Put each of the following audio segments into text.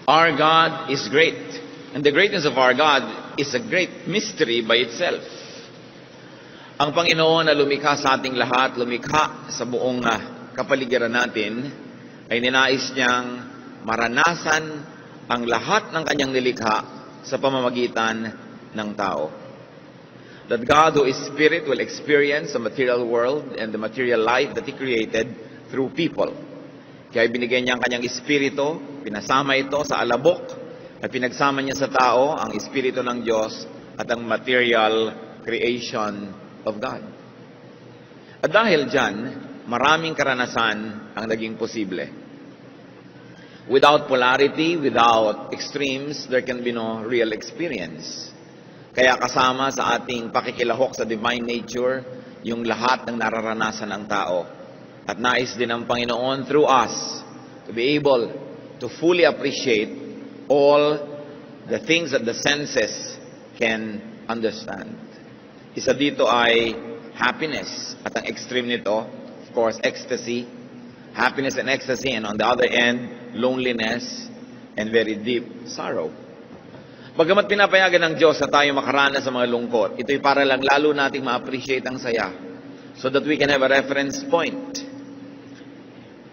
Our God is great. And the greatness of our God is a great mystery by itself. Ang Panginoon na lumikha sa ating lahat, lumikha sa buong kapaligiran natin, ay ninais niyang maranasan ang lahat ng kanyang nilikha sa pamamagitan ng tao. That God who is Spirit will experience the material world and the material life that He created through people. Kaya binigay niya ang kanyang Espiritu, pinasama ito sa alabok, at pinagsama niya sa tao ang Espiritu ng Diyos at ang material creation of God. At dahil dyan, maraming karanasan ang naging posible. Without polarity, without extremes, there can be no real experience. Kaya kasama sa ating pakikilahok sa divine nature, yung lahat ng nararanasan ng tao. At nais din ng Panginoon through us to be able to fully appreciate all the things that the senses can understand. Isa dito ay happiness. At ang extreme nito, of course, ecstasy. Happiness and ecstasy. And on the other end, loneliness and very deep sorrow. Bagamat pinapayagan ng Diyos na tayo makaranas sa mga lungkot, ito'y para lang lalo nating ma-appreciate ang saya so that we can have a reference point.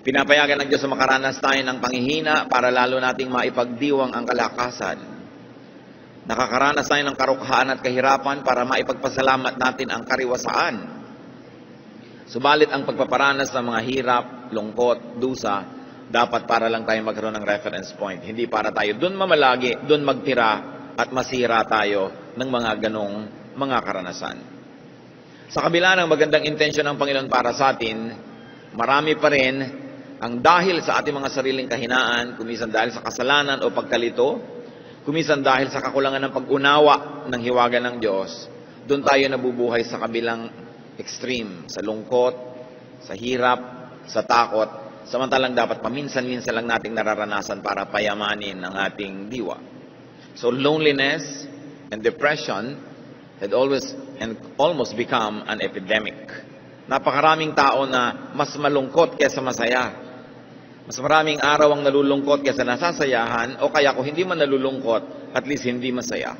Pinapayagan ng Diyos na makaranas tayo ng panghihina para lalo nating maipagdiwang ang kalakasan. Nakakaranas tayo ng karukhaan at kahirapan para maipagpasalamat natin ang kariwasaan. Subalit ang pagpaparanas ng mga hirap, lungkot, dusa, dapat para lang tayo magkaroon ng reference point. Hindi para tayo dun mamalagi, dun magtira at masira tayo ng mga ganong mga karanasan. Sa kabila ng magandang intensyon ng Panginoon para sa atin, marami pa rin ang dahil sa ating mga sariling kahinaan, kumisan dahil sa kasalanan o pagkalito, kumisan dahil sa kakulangan ng pag-unawa ng hiwaga ng Diyos, doon tayo nabubuhay sa kabilang extreme, sa lungkot, sa hirap, sa takot, samantalang dapat paminsan-minsan lang nating nararanasan para payamanin ang ating diwa. So loneliness and depression had always and almost become an epidemic. Napakaraming tao na mas malungkot kaysa masaya. Mas maraming araw ang nalulungkot kaysa nasasayahan, o kaya kung hindi man nalulungkot, at least hindi masaya.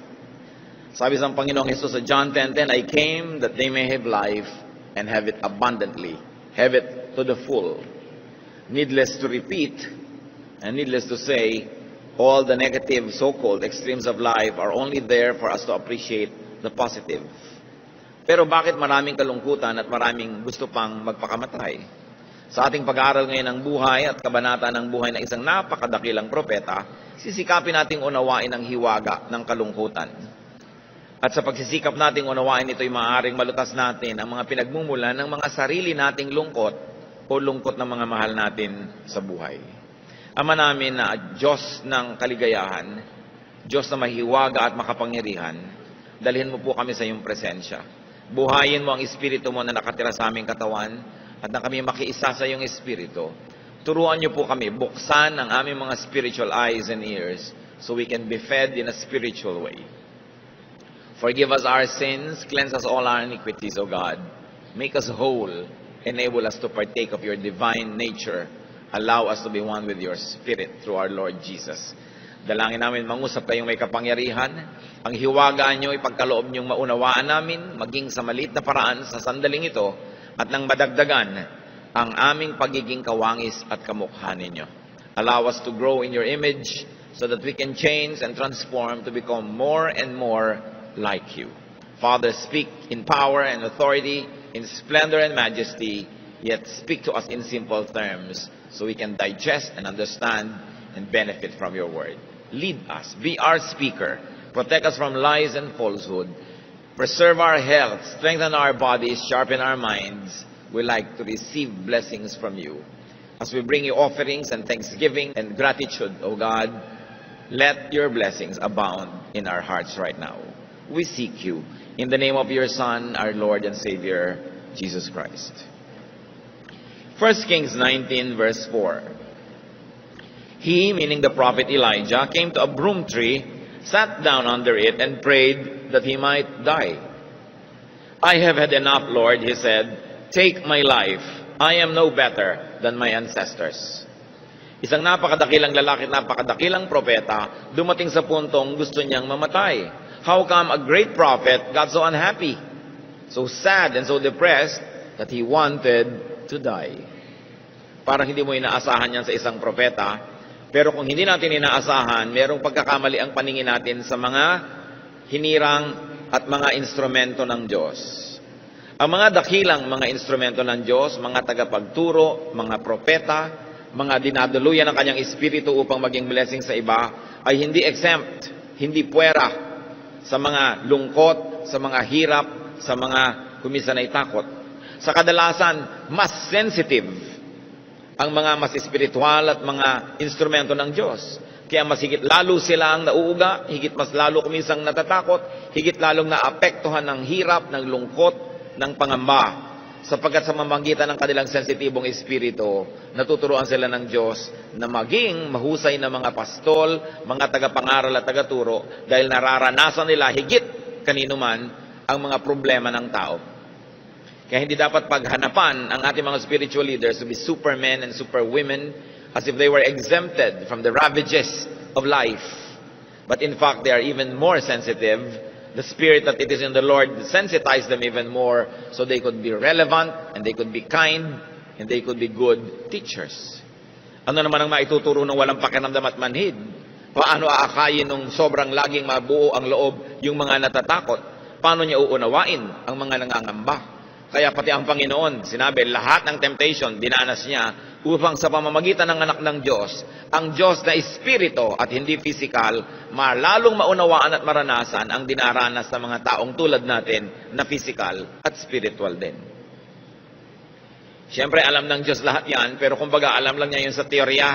Sabi sa Panginoong Jesus sa John 10:10, I came that they may have life and have it abundantly, have it to the full. Needless to repeat, and needless to say, all the negative so-called extremes of life are only there for us to appreciate the positive. Pero bakit maraming kalungkutan at maraming gusto pang magpakamatay? Sa ating pag-aaral ngayon ng buhay at kabanata ng buhay ng isang napakadakilang propeta, sisikapin nating unawain ang hiwaga ng kalungkutan. At sa pagsisikap nating unawain ito'y maaaring malutas natin ang mga pinagmumulan ng mga sarili nating lungkot o lungkot ng mga mahal natin sa buhay. Ama namin na Diyos ng kaligayahan, Diyos na mahiwaga at makapangyarihan, dalhin mo po kami sa iyong presensya. Buhayin mo ang Espiritu mo na nakatira sa aming katawan, at na kami makiisa sa iyong Espiritu. Turuan niyo po kami, buksan ang aming mga spiritual eyes and ears so we can be fed in a spiritual way. Forgive us our sins, cleanse us all our iniquities, O God. Make us whole, enable us to partake of your divine nature. Allow us to be one with your Spirit through our Lord Jesus. Dalangin namin mangusap kayong may kapangyarihan. Ang hiwaga niyo, ipagkaloob niyong maunawaan namin, maging sa maliit na paraan sa sandaling ito, at nang madagdagan ang aming pagiging kawangis at kamukha ninyo. Allow us to grow in your image so that we can change and transform to become more and more like you. Father, speak in power and authority, in splendor and majesty, yet speak to us in simple terms so we can digest and understand and benefit from your word. Lead us, be our speaker, protect us from lies and falsehood, preserve our health, strengthen our bodies, sharpen our minds. We like to receive blessings from you. As we bring you offerings and thanksgiving and gratitude, O God, let your blessings abound in our hearts right now. We seek you in the name of your Son, our Lord and Savior, Jesus Christ. 1 Kings 19, verse 4. He, meaning the prophet Elijah, came to a broom tree, sat down under it, and prayed that he might die. I have had enough, Lord, he said. Take my life. I am no better than my ancestors. Isang napakadakilang lalaki at napakadakilang propeta, dumating sa puntong gusto niyang mamatay. How come a great prophet got so unhappy, so sad and so depressed that he wanted to die? Parang hindi mo inaasahan yan sa isang propeta, pero kung hindi natin inaasahan, merong pagkakamali ang paningin natin sa mga hinirang at mga instrumento ng Diyos. Ang mga dakilang mga instrumento ng Diyos, mga tagapagturo, mga propeta, mga dinaduluyan ng kanyang espiritu upang maging blessing sa iba, ay hindi exempt, hindi puwera sa mga lungkot, sa mga hirap, sa mga kuminsan ay takot. Sa kadalasan, mas sensitive ang mga mas espiritual at mga instrumento ng Diyos. Kaya mas higit lalo silang nauuga, higit mas lalo kuminsang natatakot, higit lalong naapektuhan ng hirap, ng lungkot, ng pangamba. Sapagkat sa mamamagitan ng kanilang sensitibong espiritu, natuturuan sila ng Diyos na maging mahusay na mga pastol, mga tagapangaral at tagaturo, dahil nararanasan nila higit kanino man ang mga problema ng tao. Kaya hindi dapat paghanapan ang ating mga spiritual leaders to be supermen and superwomen as if they were exempted from the ravages of life. But in fact, they are even more sensitive. The Spirit that it is in the Lord sensitized them even more so they could be relevant and they could be kind and they could be good teachers. Ano naman ang maituturo ng walang pakiramdam at manhid? Paano aakayin nung sobrang laging mabuo ang loob yung mga natatakot? Paano niya uunawain ang mga nangangamba? Kaya pati ang Panginoon, sinabi, lahat ng temptation, dinanas niya upang sa pamamagitan ng anak ng Diyos, ang Diyos na espiritu at hindi physical, malalong maunawaan at maranasan ang dinaranas ng mga taong tulad natin na physical at spiritual din. Siyempre, alam ng Diyos lahat yan, pero kumbaga alam lang niya yun sa teorya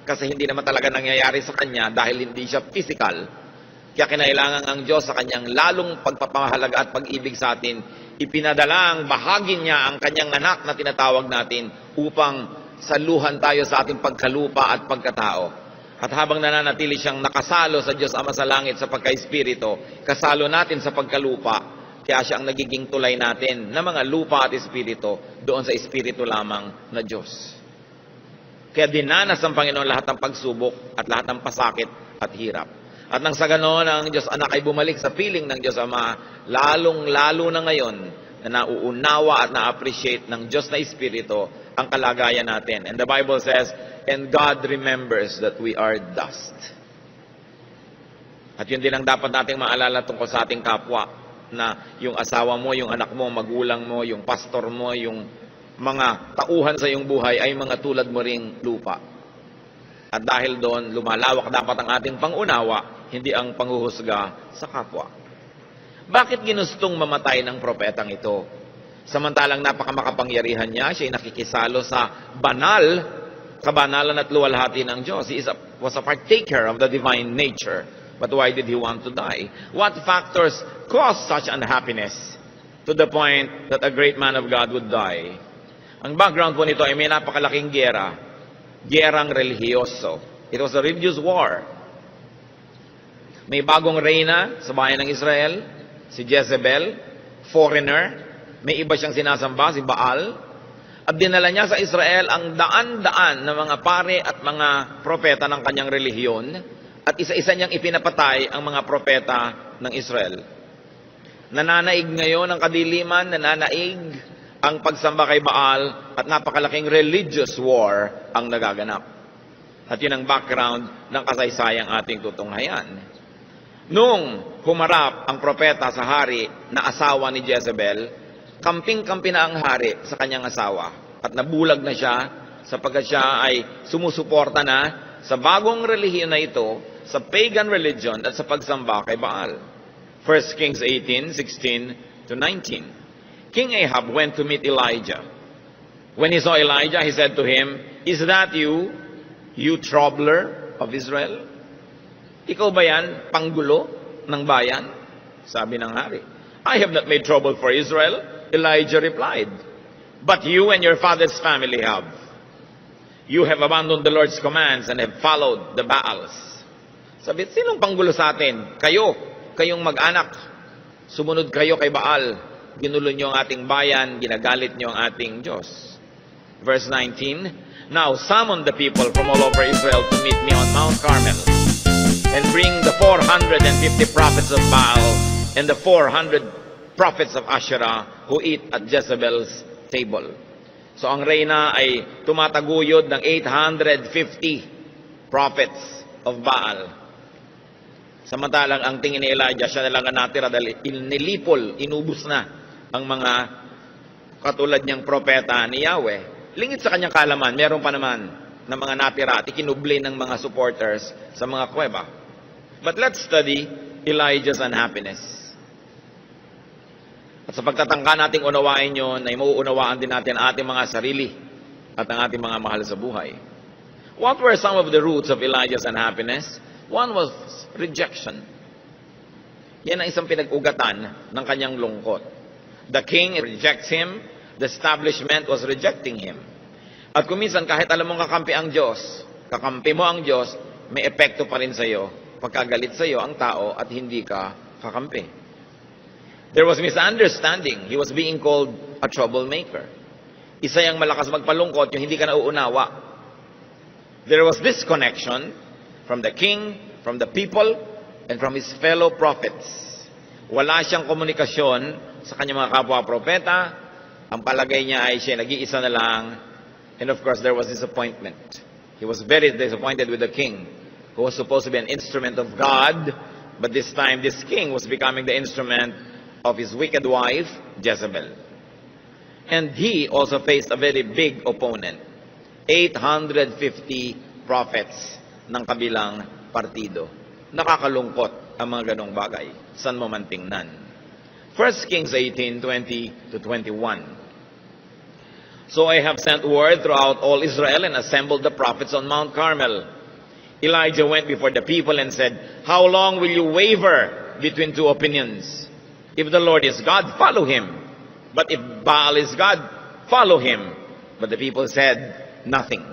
kasi hindi naman talaga nangyayari sa Kanya dahil hindi siya physical. Kaya kinailangan ang Diyos sa Kanyang lalong pagpapahalaga at pag-ibig sa atin, ipinadala ang bahagi niya ang Kanyang anak na tinatawag natin upang saluhan tayo sa ating pagkalupa at pagkatao. At habang nananatili siyang nakasalo sa Diyos Ama sa langit sa pagka-espiritu, kasalo natin sa pagkalupa, kaya siya ang nagiging tulay natin na mga lupa at espiritu doon sa espiritu lamang na Diyos. Kaya dinanas ng Panginoon lahat ng pagsubok at lahat ng pasakit at hirap. At nang sa ganoon, ang Diyos Anak ay bumalik sa piling ng Diyos Ama, lalong-lalo na ngayon na nauunawa at na-appreciate ng Diyos na Espiritu ang kalagayan natin. And the Bible says, and God remembers that we are dust. At yun din ang dapat nating maalala tungkol sa ating kapwa, na yung asawa mo, yung anak mo, magulang mo, yung pastor mo, yung mga tauhan sa iyong buhay ay mga tulad mo ring lupa. At dahil doon, lumalawak dapat ang ating pangunawa, hindi ang panghuhusga sa kapwa. Bakit ginustong mamatay ng propetang ito? Samantalang napakamakapangyarihan niya, siya ay nakikisalo sa banal, kabanalan at luwalhati ng Diyos. He was a partaker of the divine nature. But why did he want to die? What factors caused such unhappiness to the point that a great man of God would die? Ang background po nito ay may napakalaking giyera, giyerang relihiyoso. It was a religious war. May bagong reyna sa bayan ng Israel, si Jezebel, foreigner. May iba siyang sinasamba, si Baal. At dinala niya sa Israel ang daan-daan ng mga pare at mga propeta ng kanyang relihiyon. At isa-isa niyang ipinapatay ang mga propeta ng Israel. Nananaig ngayon ang kadiliman, nananaig ang pagsamba kay Baal, at napakalaking religious war ang nagaganap. At yun ang background ng kasaysayang ating tutunghayan. Nung humarap ang propeta sa hari na asawa ni Jezebel, kamping-kampi na ang hari sa kanyang asawa. At nabulag na siya sapagkat siya ay sumusuporta na sa bagong relihiyon na ito, sa pagan religion at sa pagsamba kay Baal. 1 Kings 18:16 to 19. King Ahab went to meet Elijah. When he saw Elijah, he said to him, "Is that you, you troubler of Israel?" Ikaw ba yan, panggulo ng bayan? Sabi ng hari. "I have not made trouble for Israel," Elijah replied. "But you and your father's family have. You have abandoned the Lord's commands and have followed the Baals." Sabi, sinong panggulo sa atin? Kayo, kayong mag-anak. Sumunod kayo kay Baal. Ginulo niyo ang ating bayan, ginagalit niyo ang ating Diyos. Verse 19, Now summon the people from all over Israel to meet me on Mount Carmel, and bring the 450 prophets of Baal and the 400 prophets of Asherah who eat at Jezebel's table. So ang reyna ay tumataguyod ng 850 prophets of Baal. Samantalang ang tingin ni Elijah, siya na lang ang natira dahil nilipol, inubos na ang mga katulad niyang propeta ni Yahweh. Lingit sa kanyang kaalaman, meron pa naman na mga natira at ikinubli ng mga supporters sa mga kuweba. But let's study Elijah's unhappiness. At sa pagtatangka nating unawain yun, ay mauunawaan din natin ang ating mga sarili at ang ating mga mahal sa buhay. What were some of the roots of Elijah's unhappiness? One was rejection. Yan ang isang pinag-ugatan ng kanyang lungkot. The king rejects him, the establishment was rejecting him. At kung minsan, kahit alam mong kakampi ang Diyos, kakampi mo ang Diyos, may epekto pa rin sa iyo, pagkagalit sa iyo ang tao at hindi ka kakampi. There was misunderstanding. He was being called a troublemaker. Isa yung malakas magpalungkot, yung hindi ka nauunawa. There was disconnection from the king, from the people, and from his fellow prophets. Wala siyang komunikasyon sa kanyang mga kapwa-propeta. Ang palagay niya ay siya nag-iisa na lang. And of course, there was disappointment. He was very disappointed with the king, who was supposed to be an instrument of God, but this time this king was becoming the instrument of his wicked wife, Jezebel. And he also faced a very big opponent, 850 prophets ng kabilang partido. Nakakalungkot ang mga ganong bagay. San mo man tingnan. 1 Kings 18:20-21. So I have sent word throughout all Israel and assembled the prophets on Mount Carmel. Elijah went before the people and said, how long will you waver between two opinions? If the Lord is God, follow him. But if Baal is God, follow him. But the people said nothing.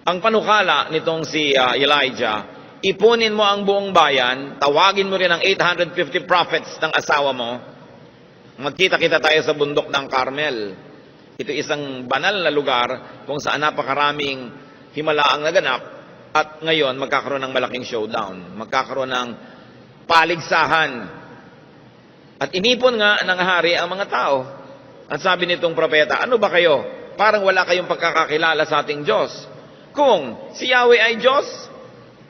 Ang panukala nitong si Elijah, ipunin mo ang buong bayan, tawagin mo rin ang 850 prophets ng asawa mo, magkita-kita tayo sa bundok ng Carmel. Ito isang banal na lugar kung saan napakaraming himalaang naganap at ngayon magkakaroon ng malaking showdown, magkakaroon ng paligsahan. At inipon nga ng hari ang mga tao. At sabi nitong propeta, ano ba kayo? Parang wala kayong pagkakakilala sa ating Diyos. Kung si Yahweh ay Diyos,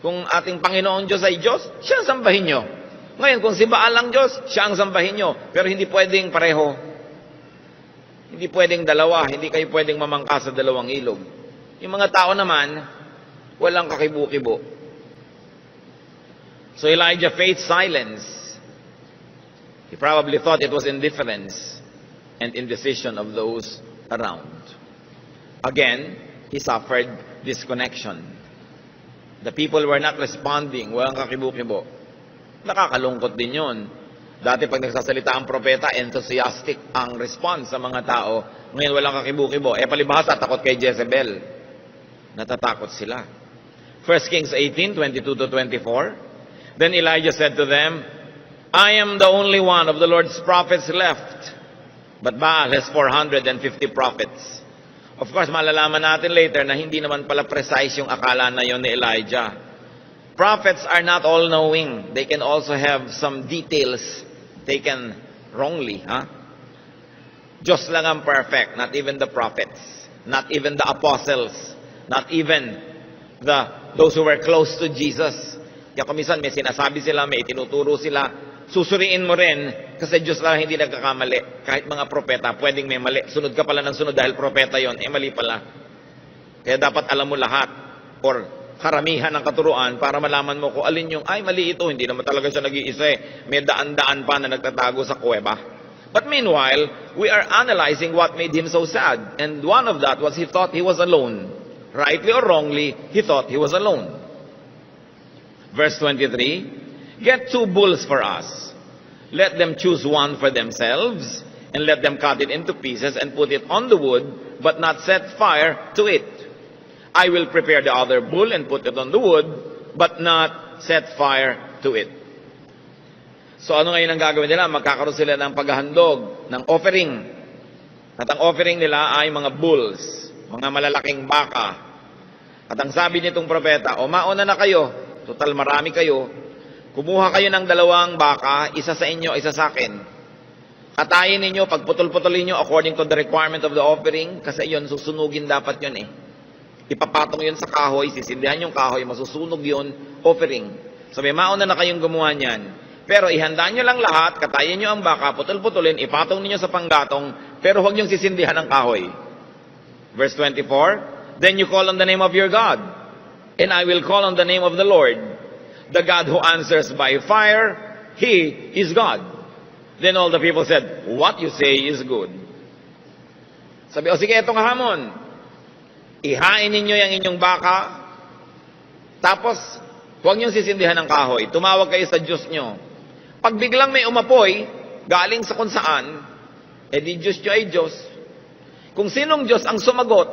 kung ating Panginoon Diyos ay Diyos, siya ang sambahin nyo. Ngayon, kung si Baal ang Diyos, siya ang sambahin nyo. Pero hindi pwedeng pareho. Hindi pwedeng dalawa. Hindi kayo pwedeng mamangka sa dalawang ilog. Yung mga tao naman, walang kakibu-kibo. So Elijah faced silence. He probably thought it was indifference and indecision of those around. Again, he suffered disconnection. The people were not responding. Walang kakibu-kibo. Nakakalungkot din yun. Dati pag nagsasalita ang propeta, enthusiastic ang response sa mga tao. Ngayon walang kakibu-kibo. Palibhasa, takot kay Jezebel. Natatakot sila. 1 Kings 18:22-24. Then Elijah said to them, I am the only one of the Lord's prophets left, but Baal has 450 prophets. Of course, malalaman natin later na hindi naman pala precise yung akala na yon ni Elijah. Prophets are not all-knowing. They can also have some details taken wrongly. Diyos lang ang perfect, not even the prophets, not even the apostles, not even those who were close to Jesus. Kaya kumisan may sinasabi sila, may itinuturo sila, susuriin mo rin, kasi Diyos lang hindi nagkakamali. Kahit mga propeta, pwedeng may mali. Sunod ka pala ng sunod dahil propeta yon, mali pala. Kaya dapat alam mo lahat, or karamihan ng katuruan, para malaman mo kung alin yung, ay mali ito, hindi naman talaga siya nag-iisa. May daan-daan pa na nagtatago sa kuweba. But meanwhile, we are analyzing what made him so sad. And one of that was he thought he was alone. Rightly or wrongly, he thought he was alone. Verse 23, get 2 bulls for us. Let them choose one for themselves, and let them cut it into pieces and put it on the wood, but not set fire to it. I will prepare the other bull and put it on the wood, but not set fire to it. So ano ngayon ang gagawin nila? Magkakaroon sila ng paghahandog, ng offering. At ang offering nila ay mga bulls. mga malalaking baka. At ang sabi nitong propeta, o mauna na kayo, total marami kayo, kumuha kayo ng 2 baka, isa sa inyo, isa sa akin. Katayin ninyo, pagputol-putulin nyo according to the requirement of the offering, kasi yun, susunugin dapat yun eh. Ipapatong yun sa kahoy, sisindihan yung kahoy, masusunog yun, offering. Sabi, mauna na kayong gumawa niyan. Pero ihanda nyo lang lahat, katayin nyo ang baka, putol-putulin, ipatong ninyo sa panggatong, pero huwag nyong sisindihan ang kahoy. Verse 24, then you call on the name of your God, and I will call on the name of the Lord. The God who answers by fire, He is God. Then all the people said, what you say is good. Sabi, o sige, itong hamon. Ihain ninyo yung inyong baka, tapos huwag niyong sisindihan ng kahoy. Tumawag kayo sa Diyos nyo. Pag biglang may umapoy, galing sa kung saan, di Diyos nyo ay Diyos. Kung sinong Diyos ang sumagot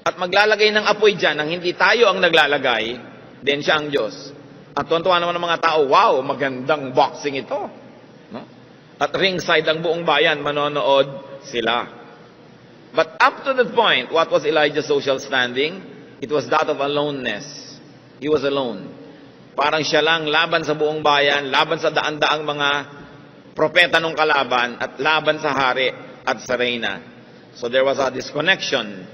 at maglalagay ng apoy dyan nang hindi tayo ang naglalagay, then siya ang Diyos. At tuwan-tuwa naman ng mga tao, wow, magandang boxing ito. No? At ringside ang buong bayan, manonood sila. But up to that point, what was Elijah's social standing? It was that of aloneness. He was alone. Parang siya lang laban sa buong bayan, laban sa daan-daang mga propeta nung kalaban, at laban sa hari at sa reyna. So there was a disconnection,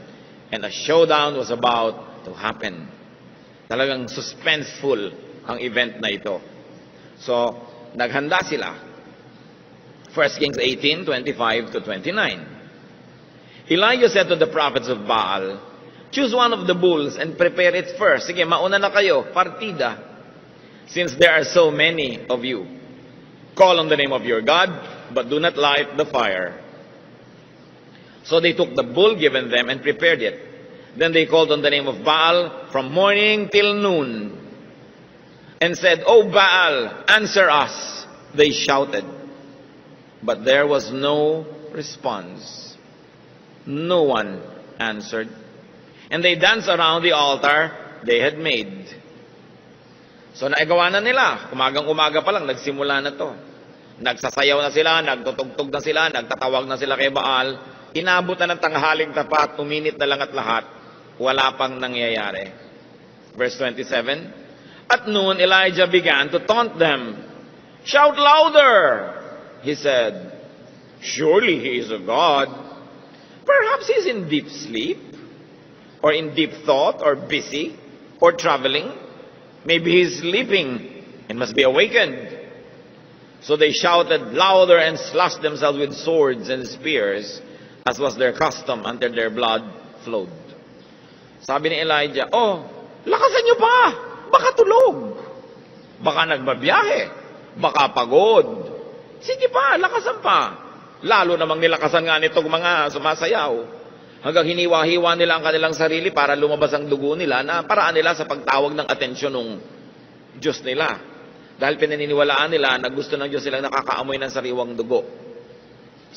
and a showdown was about to happen. Talagang suspenseful ang event na ito. So, naghanda sila. 1 Kings 18:25-29. Elijah said to the prophets of Baal, choose one of the bulls and prepare it first. Sige, mauna na kayo, partida. Since there are so many of you, call on the name of your God, but do not light the fire. So they took the bull given them and prepared it. Then they called on the name of Baal from morning till noon and said, O Baal, answer us. They shouted. But there was no response. No one answered. And they danced around the altar they had made. So naagawa na nila. Umagang-umaga pa lang, nagsimula na to. Nagsasayaw na sila, nagtutugtog na sila, nagtatawag na sila kay Baal. Inabot na ng tanghaling tapat, uminit na lang at lahat. Wala pang nangyayari. Verse 27, at noon Elijah began to taunt them. Shout louder, he said. Surely he is a god. Perhaps he's in deep sleep, or in deep thought, or busy, or traveling. Maybe he's sleeping and must be awakened. So they shouted louder and slashed themselves with swords and spears, as was their custom, until their blood flowed. Sabi ni Elijah, oh, lakasan nyo pa! Baka tulog! Baka nagbabiyahe! Baka pagod! Sige pa, lakasan pa! Lalo namang nilakasan nga nitong mga sumasayaw. Hanggang hiniwa-hiwa nila ang kanilang sarili para lumabas ang dugo nila na paraan nila sa pagtawag ng atensyon ng Diyos nila. Dahil pinaniniwalaan nila na gusto ng Diyos silang nakakaamoy ng sariwang dugo.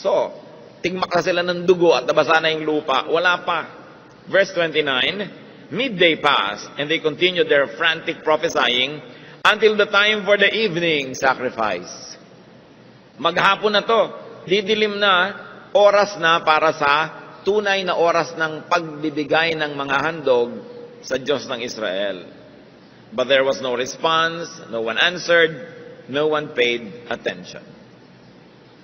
So, tingmak na sila ng dugo at nabasa na yung lupa. Wala pa. Verse 29, midday passed, and they continued their frantic prophesying until the time for the evening sacrifice. Maghapon na to. Didilim na, oras na para sa tunay na oras ng pagbibigay ng mga handog sa Diyos ng Israel. But there was no response, no one answered, no one paid attention.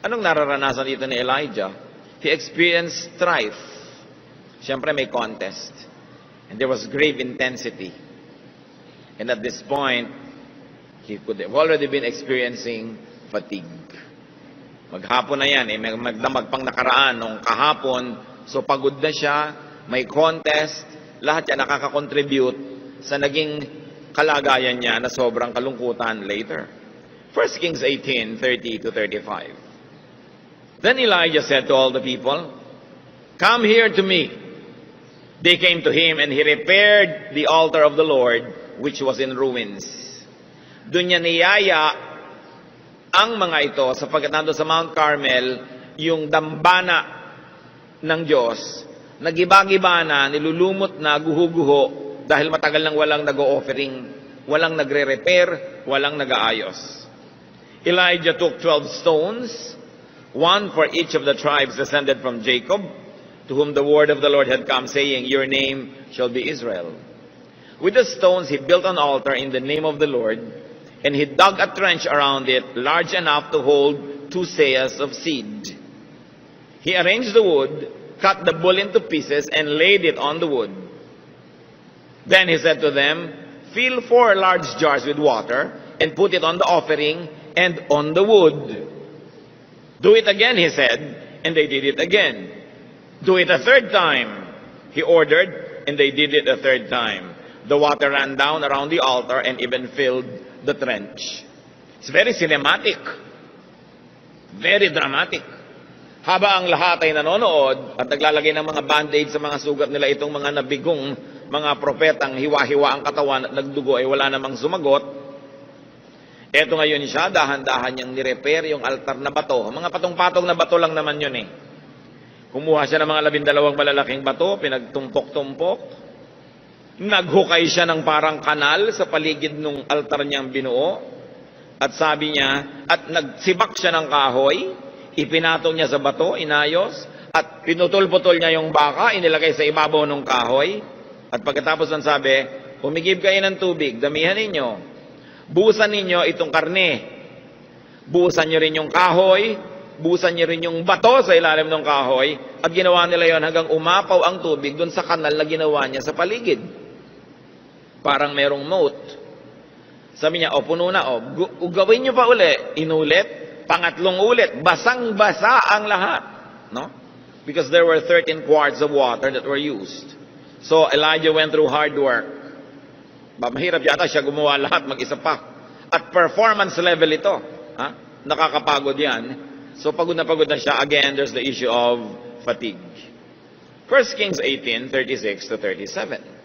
Anong nararanasan dito ni Elijah? He experienced strife. Siyempre may contest. And there was grave intensity. And at this point, he could have already been experiencing fatigue. Maghapon na yan, magdamag pang nakaraan nung kahapon, so pagod na siya, may contest, lahat yan nakaka-contribute sa naging kalagayan niya na sobrang kalungkutan later. 1 Kings 18:30-35. Then Elijah said to all the people, come here to me. They came to him, and he repaired the altar of the Lord, which was in ruins. Doon niya niyaya ang mga ito, sapagkat nando sa Mount Carmel, yung dambana ng Diyos, nagiba-giba na, nilulumot na, guho-guho, dahil matagal nang walang nag-o-offering, walang nagre-repair, walang nag-aayos. Elijah took 12 stones, one for each of the tribes descended from Jacob, to whom the word of the Lord had come, saying, Your name shall be Israel. With the stones he built an altar in the name of the Lord, and he dug a trench around it, large enough to hold 2 seahs of seed. He arranged the wood, cut the bull into pieces, and laid it on the wood. Then he said to them, Fill 4 large jars with water, and put it on the offering and on the wood. Do it again, he said, and they did it again. Do it a 3rd time, he ordered, and they did it a 3rd time. The water ran down around the altar and even filled the trench. It's very cinematic. Very dramatic. Haba ang lahat ay nanonood at naglalagay ng mga band-aid sa mga sugat nila, itong mga nabigong mga propetang hiwa-hiwa ang katawan at nagdugo ay wala namang sumagot. Eto ngayon siya, dahan-dahan niyang nirepair yung altar na bato. Mga patong-patong na bato lang naman yun eh. Kumuha siya ng mga 12 malalaking bato, pinagtumpok-tumpok. Naghukay siya ng parang kanal sa paligid ng altar niyang binuo. At sabi niya, at nagsibak siya ng kahoy, ipinatong niya sa bato, inayos, at pinutol-putol niya yung baka, inilagay sa ibabaw ng kahoy. At pagkatapos ng sabi, umigib kayo ng tubig, damihan ninyo. Buhusan ninyo itong karne. Buhusan niyo rin yung kahoy, buhusan niyo rin yung bato sa ilalim ng kahoy, at ginawa nila yon hanggang umapaw ang tubig dun sa kanal na ginawa niya sa paligid. Parang merong moat. Sabi niya, puno na, gawin niyo pa uli. Inulit, pangatlong ulit, basang-basa ang lahat. No? Because there were 13 quarts of water that were used. So Elijah went through hard work. Mahirap yata siya gumawa lahat mag-isa pa. At performance level ito. Nakakapagod yan. So pagod na siya. Again, there's the issue of fatigue. 1 Kings 18:36 to 37.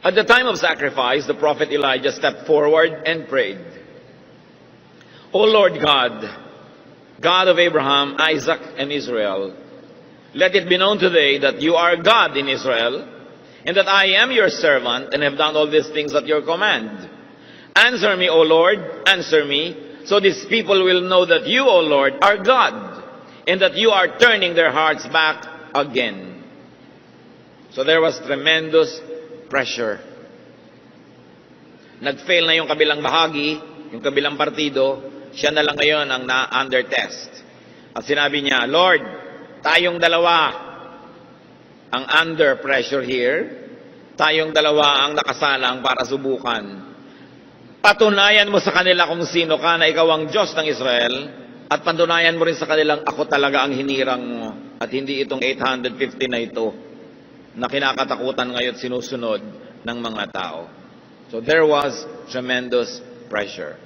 At the time of sacrifice, the prophet Elijah stepped forward and prayed, O Lord God, God of Abraham, Isaac, and Israel, let it be known today that you are God in Israel, and that I am your servant, and have done all these things at your command. Answer me, O Lord, answer me, so these people will know that you, O Lord, are God, and that you are turning their hearts back again. So there was tremendous pressure. Nag-fail na yung kabilang bahagi, yung kabilang partido, siya na lang ngayon ang na-under test. At sinabi niya, Lord, tayong dalawa ang under pressure here, tayong dalawa ang nakasalang para subukan. Patunayan mo sa kanila kung sino ka na ikaw ang Diyos ng Israel, at patunayan mo rin sa kanilang ako talaga ang hinirang mo, at hindi itong 850 na ito na kinakatakutan ngayon sinusunod ng mga tao. So there was tremendous pressure.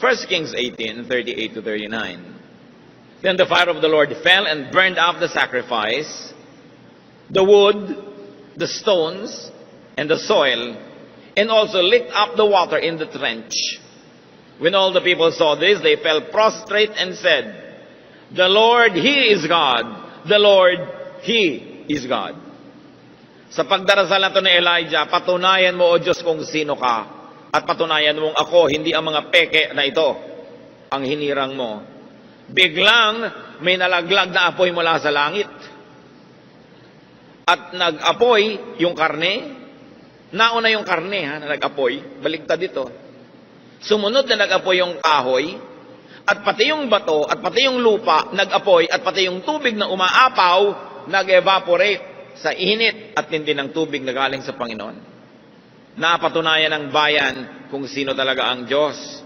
1 Kings 18:38 to 39. Then the fire of the Lord fell and burned up the sacrifice, the wood, the stones, and the soil, and also licked up the water in the trench. When all the people saw this, they fell prostrate and said, The Lord, He is God. The Lord, He is God. Sa pagdarasal na ito ni Elijah, patunayan mo, O Diyos, kung sino ka. At patunayan mong ako, hindi ang mga peke na ito ang hinirang mo. Biglang may nalaglag na apoy mula sa langit. At nag-apoy yung karne. Nauna yung karne na nag-apoy. Baligtad dito. Sumunod na nag-apoy yung kahoy. At pati yung bato, at pati yung lupa, nag-apoy. At pati yung tubig na umaapaw, nag-evaporate sa init at tindi ng tubig na galing sa Panginoon. Napatunayan ng bayan kung sino talaga ang Diyos.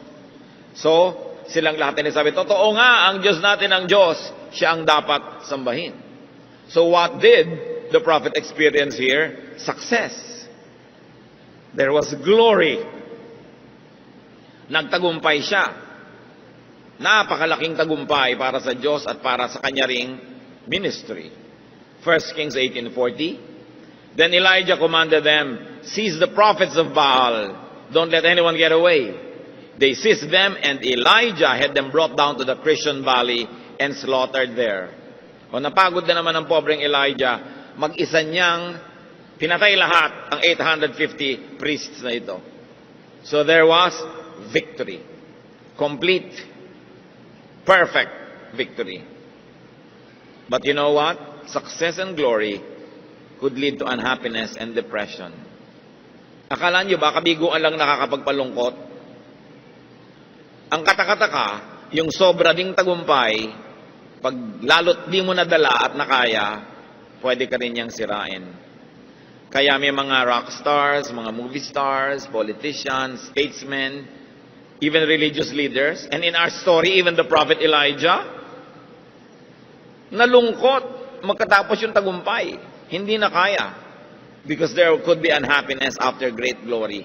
So, silang lahat ay sabi, totoo nga, ang Diyos natin ang Diyos, siya ang dapat sambahin. So what did the prophet experience here? Success. There was glory. Nagtagumpay siya. Napakalaking tagumpay para sa Diyos at para sa kanya ring ministry. 1 Kings 18:40. Then Elijah commanded them, Seize the prophets of Baal. Don't let anyone get away. They seized them, and Elijah had them brought down to the Kishon Valley and slaughtered there. O napagod na naman ang pobreng Elijah, mag-isa niyang pinatay lahat ang 850 priests na ito. So there was victory. Complete, perfect victory. But you know what? success and glory could lead to unhappiness and depression. Akala nyo ba, kabiguan lang nakakapagpalungkot? Ang katakataka, yung sobra ding tagumpay, pag lalo't di mo nadala at nakaya, pwede ka rin niyang sirain. Kaya may mga rock stars, mga movie stars, politicians, statesmen, even religious leaders, and in our story, even the prophet Elijah, nalungkot magkatapos yung tagumpay. Hindi na kaya. Because there could be unhappiness after great glory.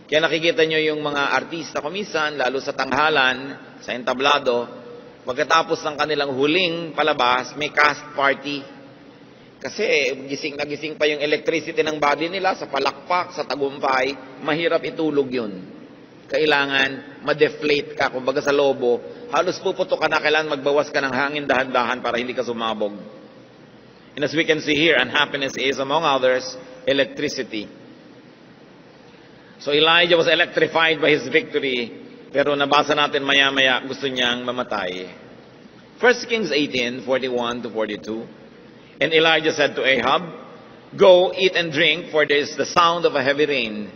Kaya nakikita nyo yung mga artista kumisan, lalo sa tanghalan, sa entablado, pagkatapos ng kanilang huling palabas, may cast party. Kasi gising na gising pa yung electricity ng body nila sa palakpak, sa tagumpay, mahirap itulog yun. Kailangan ma-deflate ka, kumbaga sa lobo, halos puputo ka na, kailangan magbawas ka ng hangin dahan-dahan para hindi ka sumabog. And as we can see here, unhappiness is, among others, electricity. So Elijah was electrified by his victory, pero nabasa natin maya-maya, gusto niyang mamatay. 1 Kings 18:41-42. And Elijah said to Ahab, "Go, eat and drink, for there is the sound of a heavy rain."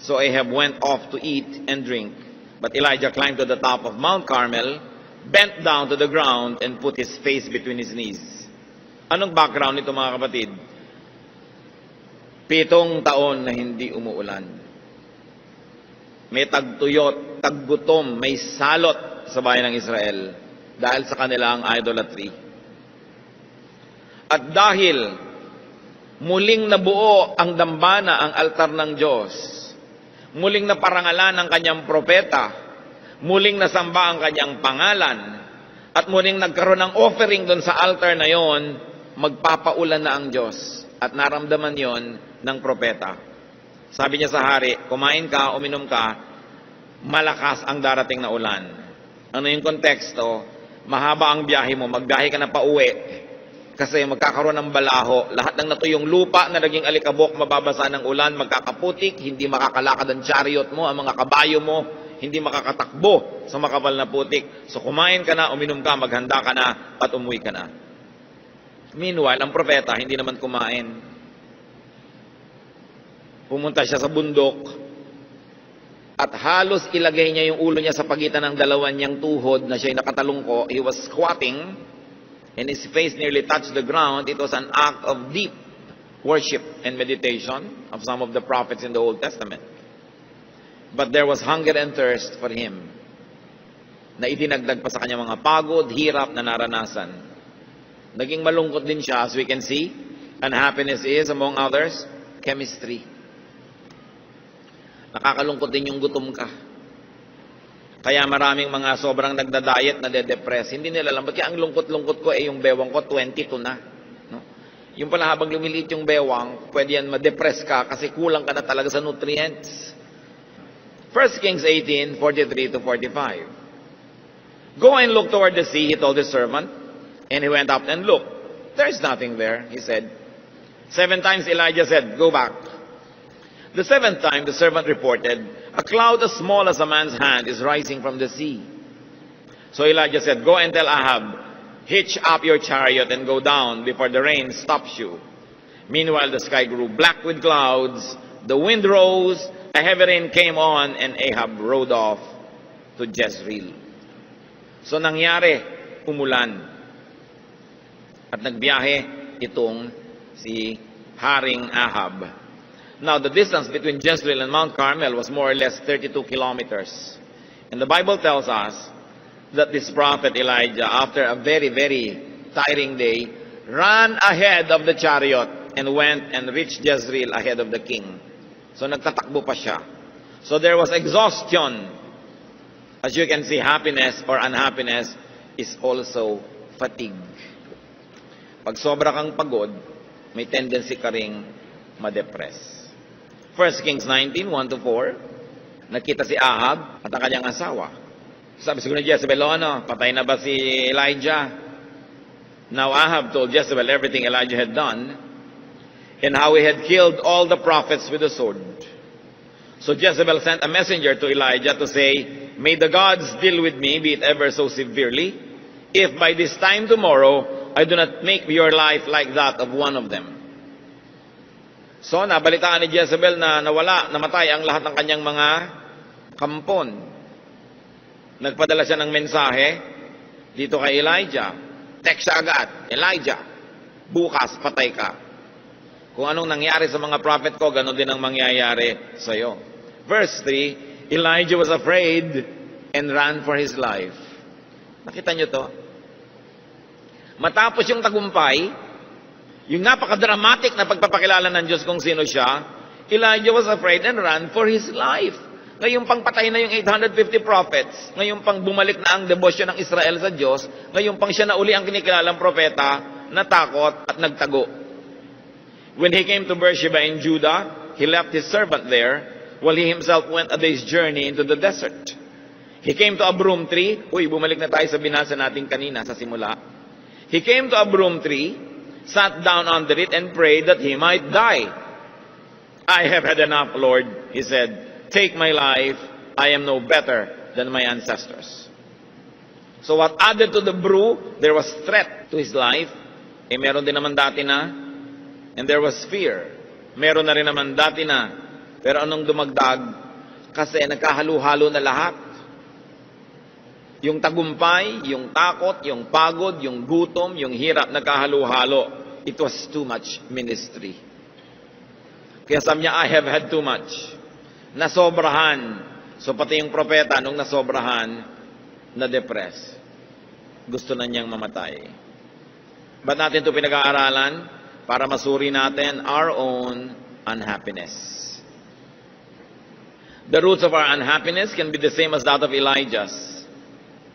So Ahab went off to eat and drink. But Elijah climbed to the top of Mount Carmel, bent down to the ground, and put his face between his knees. Anong background nito, mga kapatid? 7 taon na hindi umuulan. May tagtuyot, taggutom, may salot sa bayan ng Israel dahil sa kanilang idolatry. At dahil muling nabuo ang dambana, ang altar ng Diyos, muling naparangalan ang kanyang propeta, muling nasamba ang kanyang pangalan, at muling nagkaroon ng offering doon sa altar na yon, magpapaulan na ang Diyos. At naramdaman yon ng propeta. Sabi niya sa hari, kumain ka, uminom ka, malakas ang darating na ulan. Ano yung konteksto? Mahaba ang biyahe mo, magbiyahe ka na pauwi. Kasi magkakaroon ng balaho. Lahat ng natuyong lupa na naging alikabok, mababasa ng ulan, magkakaputik, hindi makakalakad ang chariot mo, ang mga kabayo mo, hindi makakatakbo sa makapal na putik. So kumain ka na, uminom ka, maghanda ka na, at umuwi ka na. Meanwhile, ang propeta hindi naman kumain. Pumunta siya sa bundok at halos ilagay niya yung ulo niya sa pagitan ng dalawan niyang tuhod na siya'y nakatalungko. He was squatting and his face nearly touched the ground. It was an act of deep worship and meditation of some of the prophets in the Old Testament. But there was hunger and thirst for him na idinagdag pa sa kanyang mga pagod, hirap na naranasan. Naging malungkot din siya, as we can see. Unhappiness is, among others, chemistry. Nakakalungkot din yung gutom ka. Kaya maraming mga sobrang nagda-diet na de-depress. Hindi nila alam, ba't ang lungkot-lungkot ko, yung bewang ko, 22 na. No? Yung pala habang lumiliit yung bewang, pwede yan ma-depress ka kasi kulang ka na talaga sa nutrients. 1 Kings 18:43-45. Go and look toward the sea, he told his servant. And he went up and looked. There is nothing there, he said. 7 times Elijah said, go back. The 7th time the servant reported, a cloud as small as a man's hand is rising from the sea. So Elijah said, go and tell Ahab, hitch up your chariot and go down before the rain stops you. Meanwhile the sky grew black with clouds, the wind rose, a heavy rain came on, and Ahab rode off to Jezreel. So nangyari, umulan. At nagbiyahe itong si Haring Ahab. Now, the distance between Jezreel and Mount Carmel was more or less 32 kilometers. And the Bible tells us that this prophet Elijah, after a very, very tiring day, ran ahead of the chariot and went and reached Jezreel ahead of the king. So, nagtatakbo pa siya. So, there was exhaustion. As you can see, happiness or unhappiness is also fatigue. Pag sobra kang pagod, may tendency ka ring ma-depress. 1 Kings 19:1-4, nakita si Ahab at ang kanyang asawa. Sabi siguro ni Jezebel, patay na ba si Elijah? Now Ahab told Jezebel everything Elijah had done and how he had killed all the prophets with the sword. So Jezebel sent a messenger to Elijah to say, may the gods deal with me, be it ever so severely, if by this time tomorrow I do not make your life like that of one of them. So, nabalitaan ni Jezebel na namatay ang lahat ng kanyang mga kampon. Nagpadala siya ng mensahe dito kay Elijah. Text siya agad, Elijah, bukas patay ka. Kung anong nangyari sa mga prophet ko, ganon din ang mangyayari sa iyo. Verse 3, Elijah was afraid and ran for his life. Nakita niyo to? Matapos yung tagumpay, yung napaka-dramatic na pagpapakilala ng Diyos kung sino siya, Elijah was afraid and ran for his life. Ngayon pang patay na yung 850 prophets, ngayon pang bumalik na ang debosyon ng Israel sa Diyos, ngayon pang siya na uli ang kinikilalang propeta, natakot at nagtago. When he came to Beersheba in Judah, he left his servant there, while he himself went a day's journey into the desert. He came to a broom tree. Bumalik na tayo sa binasa natin kanina sa simula. He came to a broom tree, sat down under it, and prayed that he might die. I have had enough, Lord, he said. Take my life. I am no better than my ancestors. So what added to the brew, there was threat to his life. Meron din naman dati na. And there was fear. Meron na rin naman dati na. Pero anong dumagdag? Kasi nagkahalo-halo na lahat. Yung tagumpay, yung takot, yung pagod, yung gutom, yung hirap, nagkahalo-halo. It was too much ministry. Kaya sabi niya, I have had too much. Nasobrahan. So pati yung propeta, nung nasobrahan, na-depress. Gusto na niyang mamatay. Ba't natin ito pinag-aaralan? Para masuri natin our own unhappiness. The roots of our unhappiness can be the same as that of Elijah's.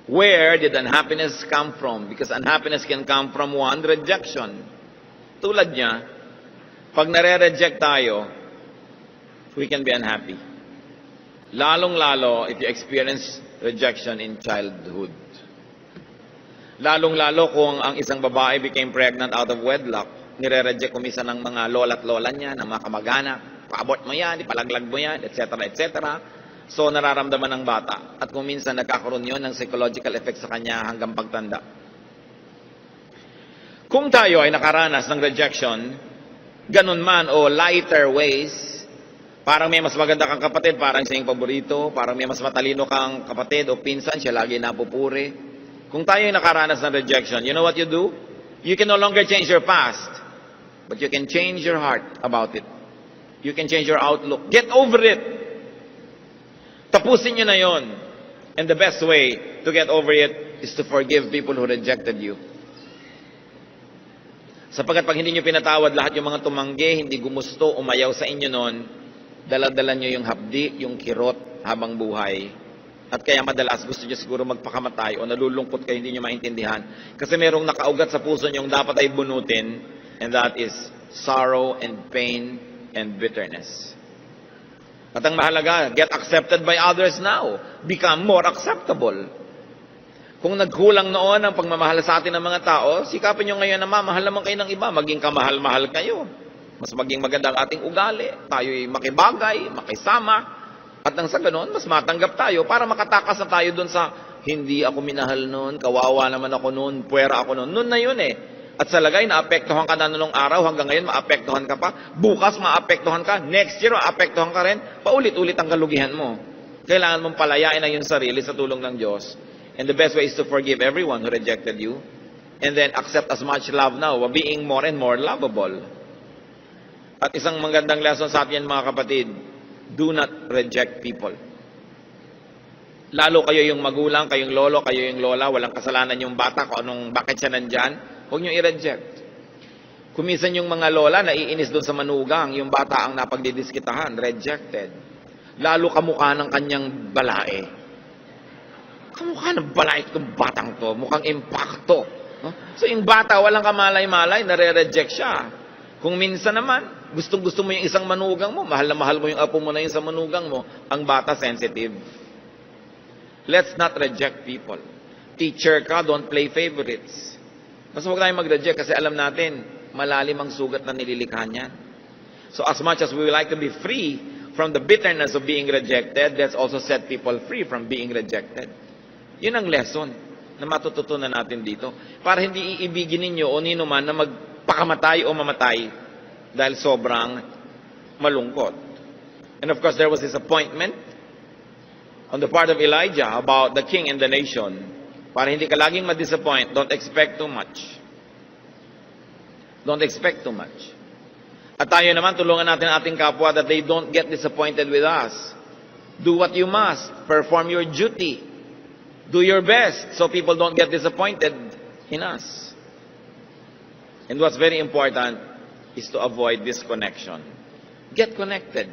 Where did unhappiness come from? Because unhappiness can come from one, rejection. Tulad niya, pag nare-reject tayo, we can be unhappy. Lalong-lalo if you experience rejection in childhood. Lalong-lalo kung ang isang babae became pregnant out of wedlock, nire-reject kumisa ng mga lola't lola niya, ng mga kamag-anak, paabort mo yan, ipalaglag mo yan, etc., etc. So, nararamdaman ng bata. At kung minsan nagkakaroon yun ng psychological effect sa kanya hanggang pagtanda. Kung tayo ay nakaranas ng rejection, ganun man o lighter ways, parang may mas maganda kang kapatid, parang siya yung paborito, parang may mas matalino kang kapatid o pinsan, siya lagi napupuri. Kung tayo ay nakaranas ng rejection, you know what you do? You can no longer change your past, but you can change your heart about it. You can change your outlook. Get over it. Tapusin nyo na yon. And the best way to get over it is to forgive people who rejected you. Sapagkat pag hindi nyo pinatawad lahat yung mga tumanggi, hindi gumusto, umayaw sa inyo noon, dala-dala nyo yung hapdi, yung kirot habang buhay. At kaya madalas gusto nyo siguro magpakamatay o nalulungkot kayo, hindi nyo maintindihan. Kasi merong nakaugat sa puso nyo dapat ay bunutin, and that is sorrow and pain and bitterness. At ang mahalaga, get accepted by others now. Become more acceptable. Kung nagkulang noon ang pagmamahal sa atin ng mga tao, sikapin nyo ngayon na mamahal naman kayo ng iba, maging kamahal-mahal kayo. Mas maging maganda ang ating ugali, tayo'y makibagay, makisama, at nang sa ganon, mas matanggap tayo para makatakas na tayo dun sa hindi ako minahal noon, kawawa naman ako noon, puwera ako noon. Noon na yun eh. At sa lagay, naapektuhan ka na noong araw, hanggang ngayon, maapektuhan ka pa. Bukas, maapektuhan ka. Next year, maapektuhan ka rin. Paulit-ulit ang kalugihan mo. Kailangan mong palayain ang iyong sarili sa tulong ng Diyos. And the best way is to forgive everyone who rejected you. And then accept as much love now, being more and more lovable. At isang magandang lesson sa atin, mga kapatid, do not reject people. Lalo kayo yung magulang, kayong lolo, kayo yung lola, walang kasalanan yung bata, kung anong, bakit siya nandyan, huwag nyo i-reject. Kumisan yung mga lola, naiinis doon sa manugang, yung bata ang napagdidiskitahan, rejected. Lalo kamukha ng kanyang balae. Kamukha ng balae itong batang to, mukhang impacto. So yung bata, walang kamalay-malay, nare-reject siya. Kung minsan naman, gustong-gusto mo yung isang manugang mo, mahal na mahal mo yung apo mo na yung sa manugang mo, ang bata sensitive. Let's not reject people. Teacher ka, don't play favorites. Mas huwag tayong mag-reject kasi alam natin, malalim ang sugat na nililikha niyan. So as much as we would like to be free from the bitterness of being rejected, let's also set people free from being rejected. Yun ang lesson. na matututunan natin dito. Para hindi iibigin ninyo o nino man na magpakamatay o mamatay dahil sobrang malungkot. And of course, there was disappointment on the part of Elijah about the king and the nation. Para hindi ka laging ma-disappoint, don't expect too much. Don't expect too much. At tayo naman, tulungan natin ating kapwa that they don't get disappointed with us. Do what you must. Perform your duty. Do your best so people don't get disappointed in us. And what's very important is to avoid disconnection. Get connected.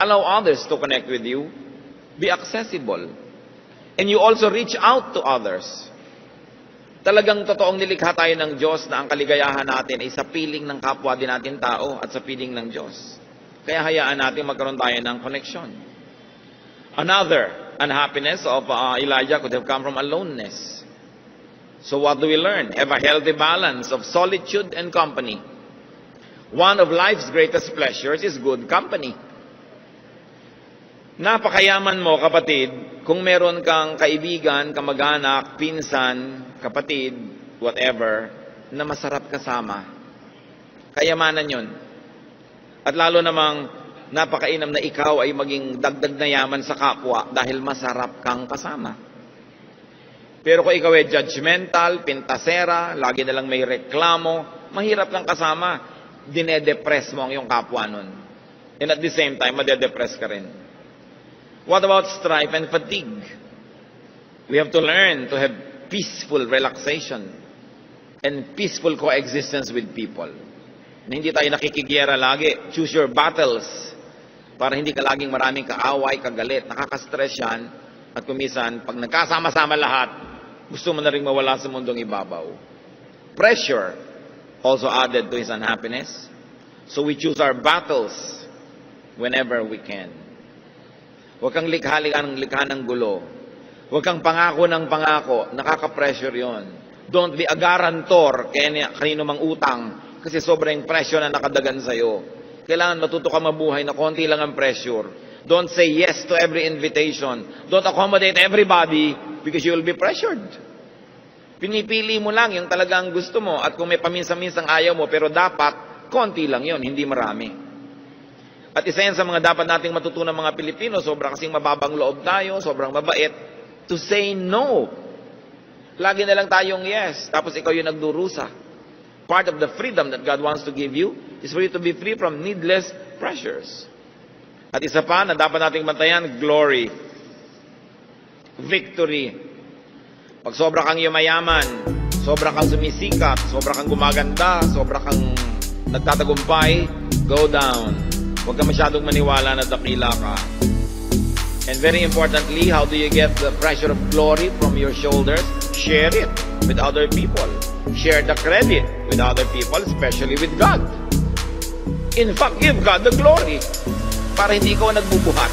Allow others to connect with you. Be accessible. And you also reach out to others. Talagang totoong nilikha tayo ng Diyos na ang kaligayahan natin ay sa piling ng kapwa din natin tao at sa piling ng Diyos. Kaya hayaan natin magkaroon tayo ng connection. Another unhappiness of Elijah could have come from aloneness. So what do we learn? Have a healthy balance of solitude and company. One of life's greatest pleasures is good company. Napakayaman mo, kapatid, kung meron kang kaibigan, kamag-anak, pinsan, kapatid, whatever, na masarap kasama. Kayamanan yun. At lalo namang napakainam na ikaw ay maging dagdag na yaman sa kapwa dahil masarap kang kasama. Pero kung ikaw ay judgmental, pintasera, lagi na lang may reklamo, mahirap kang kasama, dinedepress mo ang iyong kapwa nun. And at the same time, madedepress ka rin. What about strife and fatigue? We have to learn to have peaceful relaxation and peaceful coexistence with people. Na hindi tayo nakikigyera lagi. Choose your battles para hindi ka laging maraming kaaway, kagalit. Nakaka-stress yan. At kumisan, pag nagkasama-sama lahat, gusto mo na rin mawala sa mundong ibabaw. Pressure also added to his unhappiness. So we choose our battles whenever we can. Huwag kang likha ng gulo. Huwag kang pangako ng pangako. Nakaka-pressure yon. Don't be a guarantor kanino mang utang kasi sobrang pressure na nakadagan sa'yo. Kailangan matuto ka mabuhay na konti lang ang pressure. Don't say yes to every invitation. Don't accommodate everybody because you will be pressured. Pinipili mo lang yung talagang gusto mo at kung may paminsan-minsang ayaw mo pero dapat, konti lang yon, hindi marami. At isa yan sa mga dapat nating matutunan mga Pilipino, sobrang kasing mababang loob tayo, sobrang mabait, to say no. Lagi na lang tayong yes, tapos ikaw yung nagdurusa. Part of the freedom that God wants to give you is for you to be free from needless pressures. At isa pa na dapat nating bantayan, glory. Victory. Pag sobra kang yumayaman, sobra kang sumisikat, sobra kang gumaganda, sobra kang nagtatagumpay, go down. Huwag ka masyadong maniwala na dakila ka. And very importantly, how do you get the pressure of glory from your shoulders? Share it with other people. Share the credit with other people, especially with God. In fact, give God the glory. Para hindi ikaw nagbubuhat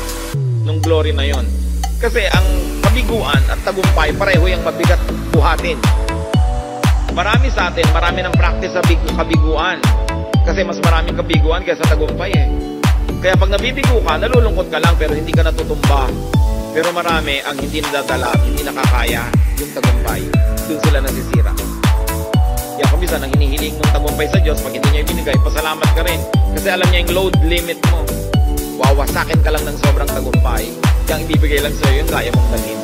ng glory na yon. Kasi ang kabiguan at tagumpay, pareho yung mabigat buhatin. Marami sa atin, marami ng practice sa kabiguan. Kasi mas maraming kabiguan kaysa tagumpay eh. Kaya pag nabibigo ka, nalulungkot ka lang pero hindi ka natutumba. Pero marami ang hindi nadadala, hindi nakakaya yung tagumpay. Doon sila nasisira. Kaya kung minsan, ang hinihiling mong tagumpay sa Diyos, pag hindi niya ibinigay, pasalamat ka rin. Kasi alam niya yung load limit mo. Wawasakin ka lang ng sobrang tagumpay. Kaya ang ibibigay lang sa'yo yung kaya mong dalhin.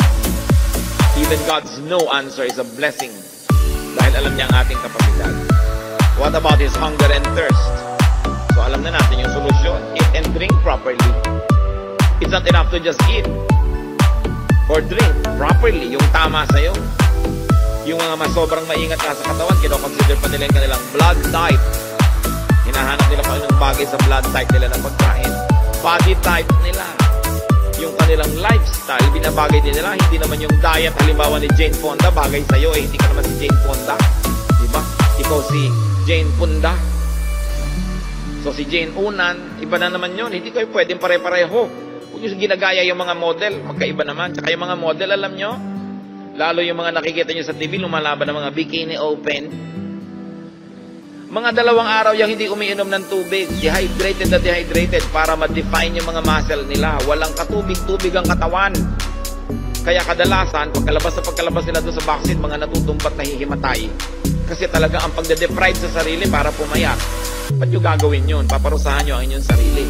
Even God's no answer is a blessing. Dahil alam niya ang ating kapasidad. What about his hunger and thirst? So alam na natin yung solusyon. Eat and drink properly. It's not enough to just eat or drink properly. Yung tama sa'yo. Yung mga mas sobrang maingat ka sa katawan, kinoconsider pa nila yung kanilang blood type. Hinahanap nila kung anong bagay sa blood type nila ng pagkain. Body type nila. Yung kanilang lifestyle, binabagay din nila. Hindi naman yung diet, halimbawa ni Jane Fonda, bagay sa'yo, eh hindi ka naman si Jane Fonda. Diba? Ikaw si Jane Fonda. So si Jane Unan, iba na naman yun. Hindi kayo pwedeng pare-pareho. Kung yung ginagaya yung mga model, magkaiba naman. Tsaka yung mga model, alam nyo, lalo yung mga nakikita nyo sa TV, lumalaban ng mga bikini open. Mga 2 araw yung hindi umiinom ng tubig, dehydrated na dehydrated para ma-define yung mga muscle nila. Walang katubig-tubig ang katawan. Kaya kadalasan, pagkalabas nila doon sa vaccine, mga natutumbat na hihimatay. Kasi talaga ang pagde-deprive sa sarili para pumayat. Ba't yung gagawin yun? Paparusahan nyo ang inyong sarili.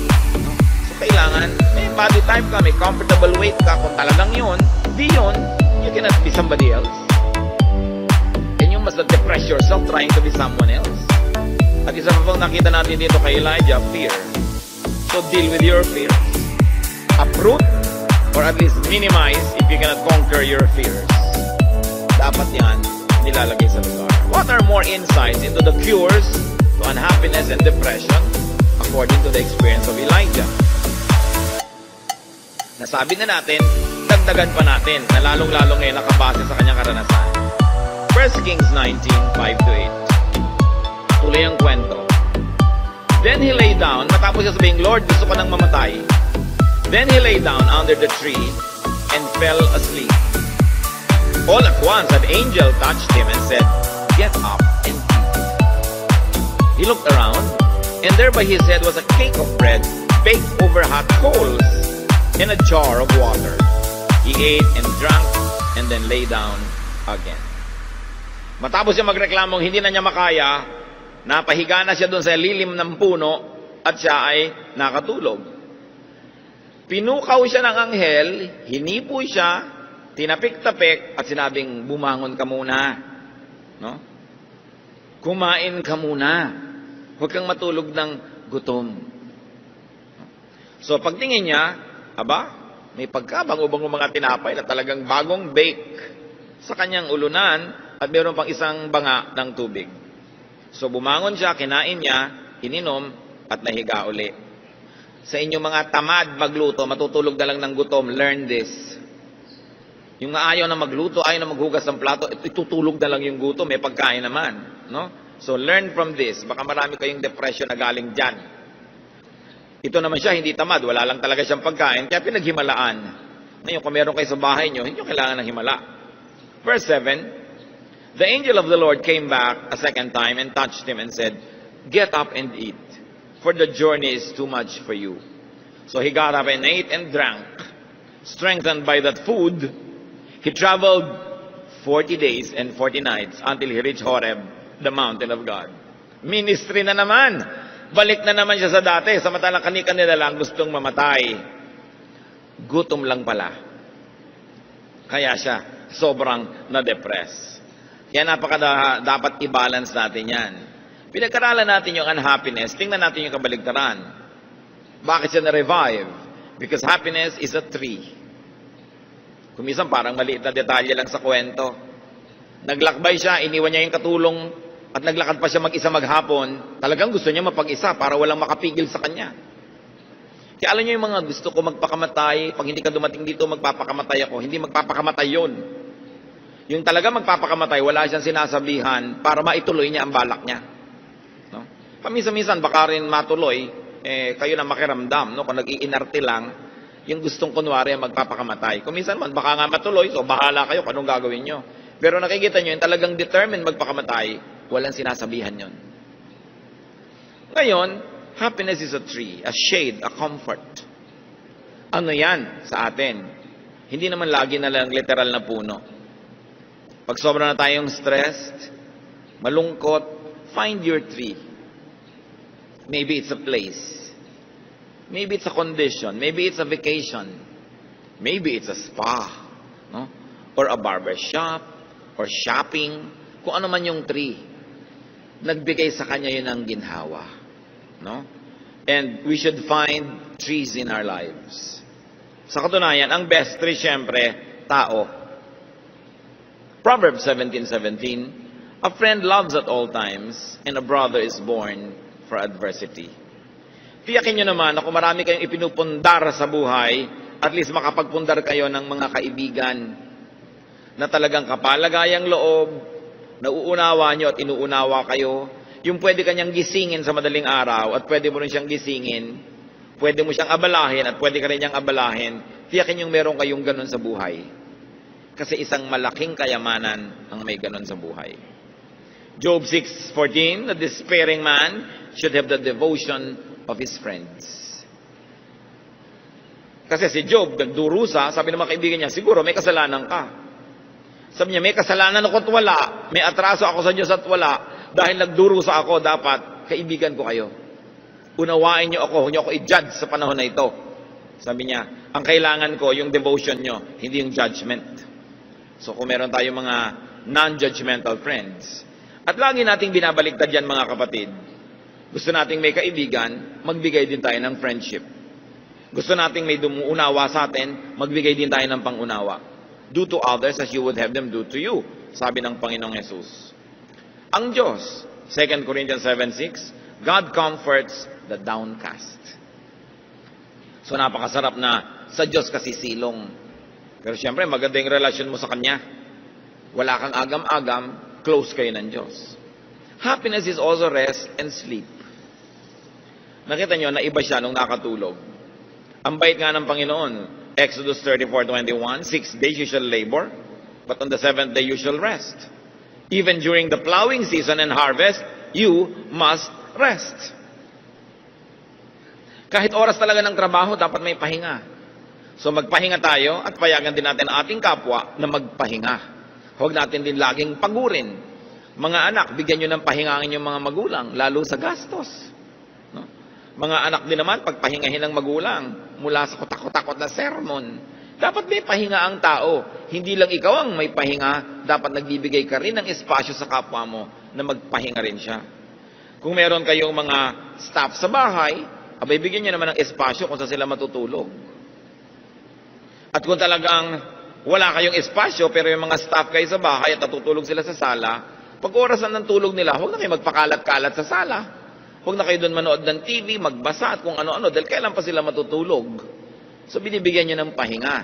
No? So kailangan, may body type ka, may comfortable weight ka. Kung talagang yun, di yun, you cannot be somebody else. And you must not depress yourself trying to be someone else. At isa pa pang nakita natin dito kay Elijah, fear. So deal with your fears. Uproot or at least minimize if you cannot conquer your fears. Dapat yan nilalagay sa lugar. What are more insights into the cures to unhappiness and depression according to the experience of Elijah? Nasabi na natin, dagdagan pa natin na lalong-lalong ngayon nakabase sa kanyang karanasan. 1 Kings 19, 5-8. Tuloy ang kwento. Then he lay down, matapos siya sabing, Lord, gusto ko nang mamatay. Then he lay down under the tree and fell asleep. All at once an angel touched him and said, Get up and eat. He looked around, and there by his head was a cake of bread baked over hot coals and a jar of water. He ate and drank and then lay down again. Matapos siya magreklamong hindi na niya makaya, napahiga na siya doon sa lilim ng puno at siya ay nakatulog. Pinukaw siya ng anghel, hinipo siya, tinapik-tapik, at sinabing, bumangon ka muna. No? Kumain ka muna. Huwag kang matulog ng gutom. So, pagtingin niya, may pagkabango-bango mga tinapay na talagang bagong bake sa kanyang ulunan at mayroon pang isang banga ng tubig. So, bumangon siya, kinain niya, ininom, at nahiga uli. Sa inyong mga tamad magluto, matutulog na lang ng gutom, learn this. Yung ayaw na magluto, ayaw na maghugas ng plato, itutulog na lang yung gutom, may pagkain naman. No? So learn from this. Baka marami kayong depression na galing dyan. Ito naman siya, hindi tamad, wala lang talaga siyang pagkain, kaya pinaghimalaan. Ngayon, kung meron kayo sa bahay nyo, hindi nyo kailangan ng himala. Verse 7, The angel of the Lord came back a second time and touched him and said, Get up and eat. For the journey is too much for you. So he got up and ate and drank. Strengthened by that food, he traveled 40 days and 40 nights until he reached Horeb, the mountain of God. Ministry na naman. Balik na naman siya sa dati. Samantalang kanina lang gustong mamatay. Gutom lang pala. Kaya siya sobrang na-depress. Kaya dapat i-balance natin yan. Pinag-aralan natin yung unhappiness, tingnan natin yung kabaligtaran. Bakit siya na-revive? Because happiness is a tree. Kumisan parang maliit na detalye lang sa kwento. Naglakbay siya, iniwan niya yung katulong, at naglakad pa siya mag-isa maghapon. Talagang gusto niya mapag-isa para walang makapigil sa kanya. Kaya alam niyo yung mga gusto ko magpakamatay, pag hindi ka dumating dito, magpapakamatay ako. Hindi magpapakamatay yun. Yung talaga magpapakamatay, wala siyang sinasabihan para maituloy niya ang balak niya. No? Paminsan-minsan, baka rin matuloy, kayo na makiramdam, no? Kung nag-iinarte lang, yung gustong kunwari magpapakamatay. Kung minsan man, baka nga matuloy, so bahala kayo kung anong gagawin nyo. Pero nakikita nyo, yung talagang determined magpakamatay, walang sinasabihan yon. Ngayon, happiness is a tree, a shade, a comfort. Ano yan sa atin? Hindi naman lagi na lang literal na puno. Pag sobra na tayong stressed, malungkot, find your tree. Maybe it's a place. Maybe it's a condition. Maybe it's a vacation. Maybe it's a spa. No? Or a barber shop. Or shopping. Kung ano man yung tree. Nagbigay sa kanya yun ang ginhawa. No? And we should find trees in our lives. Sa katunayan, ang best tree, syempre, tao. Proverbs 17:17, a friend loves at all times, and a brother is born for adversity. Tiyakin nyo naman na kung marami kayong ipinupundar sa buhay, at least makapagpundar kayo ng mga kaibigan na talagang kapalagayang loob, nauunawa nyo at inuunawa kayo, yung pwede kanyang gisingin sa madaling araw at pwede mo rin siyang gisingin, pwede mo siyang abalahin at pwede ka rin niyang abalahin, tiyakin yung meron kayong ganun sa buhay. Kasi isang malaking kayamanan ang may ganun sa buhay. Job 6:14, the despairing man should have the devotion of his friends. Kasi si Job, nagdurusa, sabi ng mga kaibigan niya, siguro may kasalanan ka. Sabi niya, may kasalanan ako at wala, may atraso ako sa Diyos at wala, dahil nagdurusa ako, dapat kaibigan ko kayo. Unawain niyo ako, huwag niyo ako i-judge sa panahon na ito. Sabi niya, ang kailangan ko, yung devotion niyo, hindi yung judgment. So kung meron tayong mga non-judgmental friends, at lagi nating binabaliktad yan mga kapatid, gusto nating may kaibigan, magbigay din tayo ng friendship. Gusto nating may dumuunawa sa atin, magbigay din tayo ng pangunawa. Do to others as you would have them do to you, sabi ng Panginoong Jesus. Ang Diyos, 2 Corinthians 7:6, God comforts the downcast. So napakasarap na sa Diyos kasi silong. Pero siyempre, maganda yung relasyon mo sa Kanya. Wala kang agam-agam, close kayo ng Diyos. Happiness is also rest and sleep. Nakita nyo, naiba siya nung nakatulog. Ang bait nga ng Panginoon, Exodus 34:21, 6 days you shall labor, but on the 7th day you shall rest. Even during the plowing season and harvest, you must rest. Kahit oras talaga ng trabaho, dapat may pahinga. So magpahinga tayo at payagan din natin ang ating kapwa na magpahinga. Huwag natin din laging pagurin. Mga anak, bigyan nyo ng pahinga ang inyong mga magulang, lalo sa gastos. No? Mga anak din naman, pagpahingahin ng magulang mula sa kutakot-takot na sermon. Dapat may pahinga ang tao. Hindi lang ikaw ang may pahinga, dapat nagbibigay ka rin ng espasyo sa kapwa mo na magpahinga rin siya. Kung meron kayong mga staff sa bahay, abay bigyan nyo naman ng espasyo kung saan sila matutulog. At kung talagang wala kayong espasyo, pero yung mga staff kayo sa bahay at natutulog sila sa sala, pag orasan ng tulog nila, huwag na kayo magpakalat-kalat sa sala. Huwag na kayo doon manood ng TV, magbasa at kung ano-ano, dahil kailan pa sila matutulog. So binibigyan nyo ng pahinga.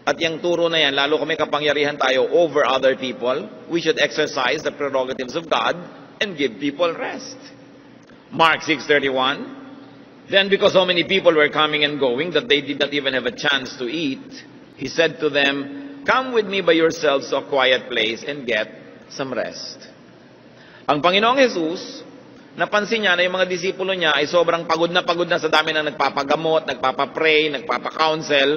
At yung turo na yan, lalo kung may kapangyarihan tayo over other people, we should exercise the prerogatives of God and give people rest. Mark 6:31, then because so many people were coming and going that they did not even have a chance to eat, He said to them, come with me by yourselves to a quiet place and get some rest. Ang Panginoong Jesus, napansin niya na yung mga disipulo niya ay sobrang pagod na sa dami na nagpapagamot, nagpapapray, nagpapakounsel.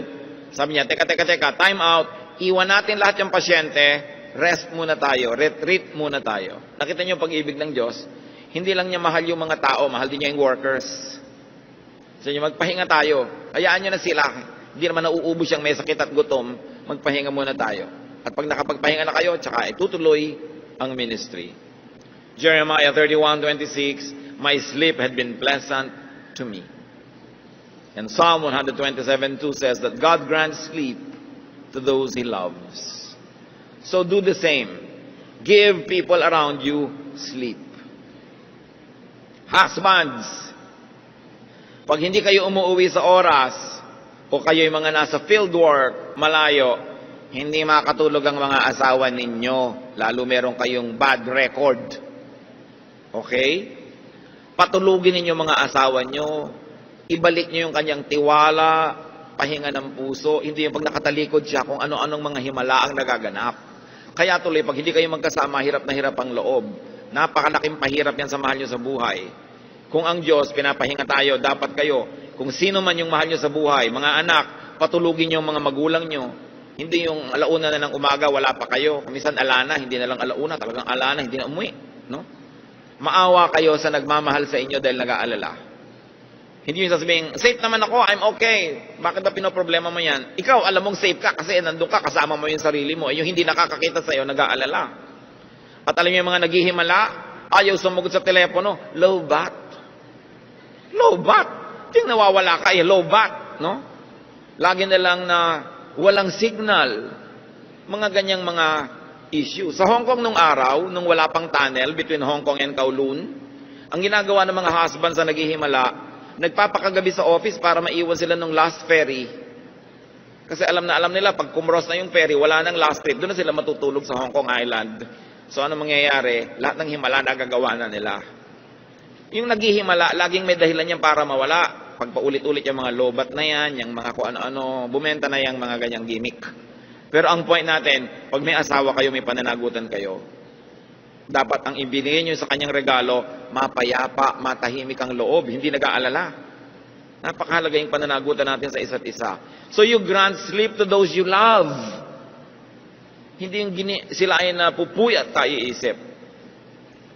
Sabi niya, teka, time out, iwan natin lahat yung pasyente, rest muna tayo, retreat muna tayo. Nakita niyo yung pag-ibig ng Diyos, hindi lang niya mahal yung mga tao, mahal din niya yung workers. So niya, magpahinga tayo, hayaan niyo na sila, hindi naman nauubos yung may sakit at gutom, magpahinga muna tayo. At pag nakapagpahinga na kayo, tsaka itutuloy ang ministry. Jeremiah 31:26, my sleep had been pleasant to me. And Psalm 127:2 says that God grants sleep to those He loves. So do the same. Give people around you sleep. Husbands, pag hindi kayo umuwi sa oras, o kayo yung mga nasa field work, malayo, hindi makatulog ang mga asawa ninyo, lalo meron kayong bad record. Okay? Patulugin ninyo mga asawa nyo, ibalik nyo yung kanyang tiwala, pahinga ng puso, hindi yung pag nakatalikod siya kung ano-anong mga himala ang nagaganap. Kaya tuloy, pag hindi kayo magkasama, hirap na hirap ang loob. Napakalaking pahirap yan sa mahal nyo sa buhay. Kung ang Diyos, pinapahinga tayo, dapat kayo, kung sino man yung mahal nyo sa buhay, mga anak, patulugin nyo mga magulang nyo. Hindi yung alauna na ng umaga, wala pa kayo. Minsan alana, hindi na lang alauna, talagang alana, hindi na umuwi. No? Maawa kayo sa nagmamahal sa inyo dahil nag-aalala. Hindi yung sasabihin, safe naman ako, I'm okay. Bakit ba pinoproblema mo yan? Ikaw, alam mong safe ka kasi nandun ka, kasama mo yung sarili mo. Yung hindi nakakakita sa'yo, nag-aalala. At alam niyo yung mga naghihimala, ayaw sumugod sa telepono, low bat. Low bat. Yung nawawala ka, low bat. No? Lagi na lang na walang signal. Mga ganyang mga issue. Sa Hong Kong nung araw, nung wala pang tunnel between Hong Kong and Kowloon, ang ginagawa ng mga husbands na naghihimala, nagpapakagabi sa office para maiwan sila ng last ferry. Kasi alam nila, pag kumros na yung ferry, wala nang last trip, doon na sila matutulog sa Hong Kong Island. So ano mangyayari? Lahat ng himala nagagawa na nila. Yung naghihimala, laging may dahilan yan para mawala. Pag paulit-ulit yung mga lobat na yan, yung mga kung ano-ano, bumenta na yung mga ganyang gimmick. Pero ang point natin, pag may asawa kayo, may pananagutan kayo, dapat ang ibinigay nyo sa kanyang regalo, mapayapa, matahimik ang loob, hindi nag-aalala. Napakahalaga yung pananagutan natin sa isa't isa. So you grant sleep to those you love. Hindi yung sila ay napupuyat tayo iisip.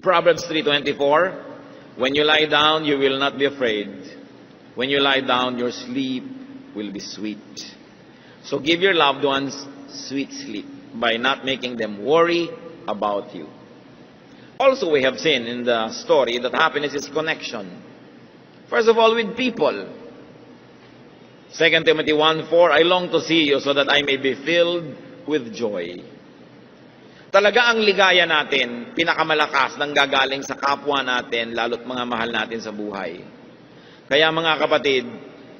Proverbs 3:24, when you lie down, you will not be afraid. When you lie down, your sleep will be sweet. So give your loved ones sweet sleep by not making them worry about you. Also, we have seen in the story that happiness is connection. First of all, with people. 2 Timothy 1:4, I long to see you so that I may be filled with joy. Talaga ang ligaya natin, pinakamalakas nang gagaling sa kapwa natin, lalo't mga mahal natin sa buhay. Kaya mga kapatid,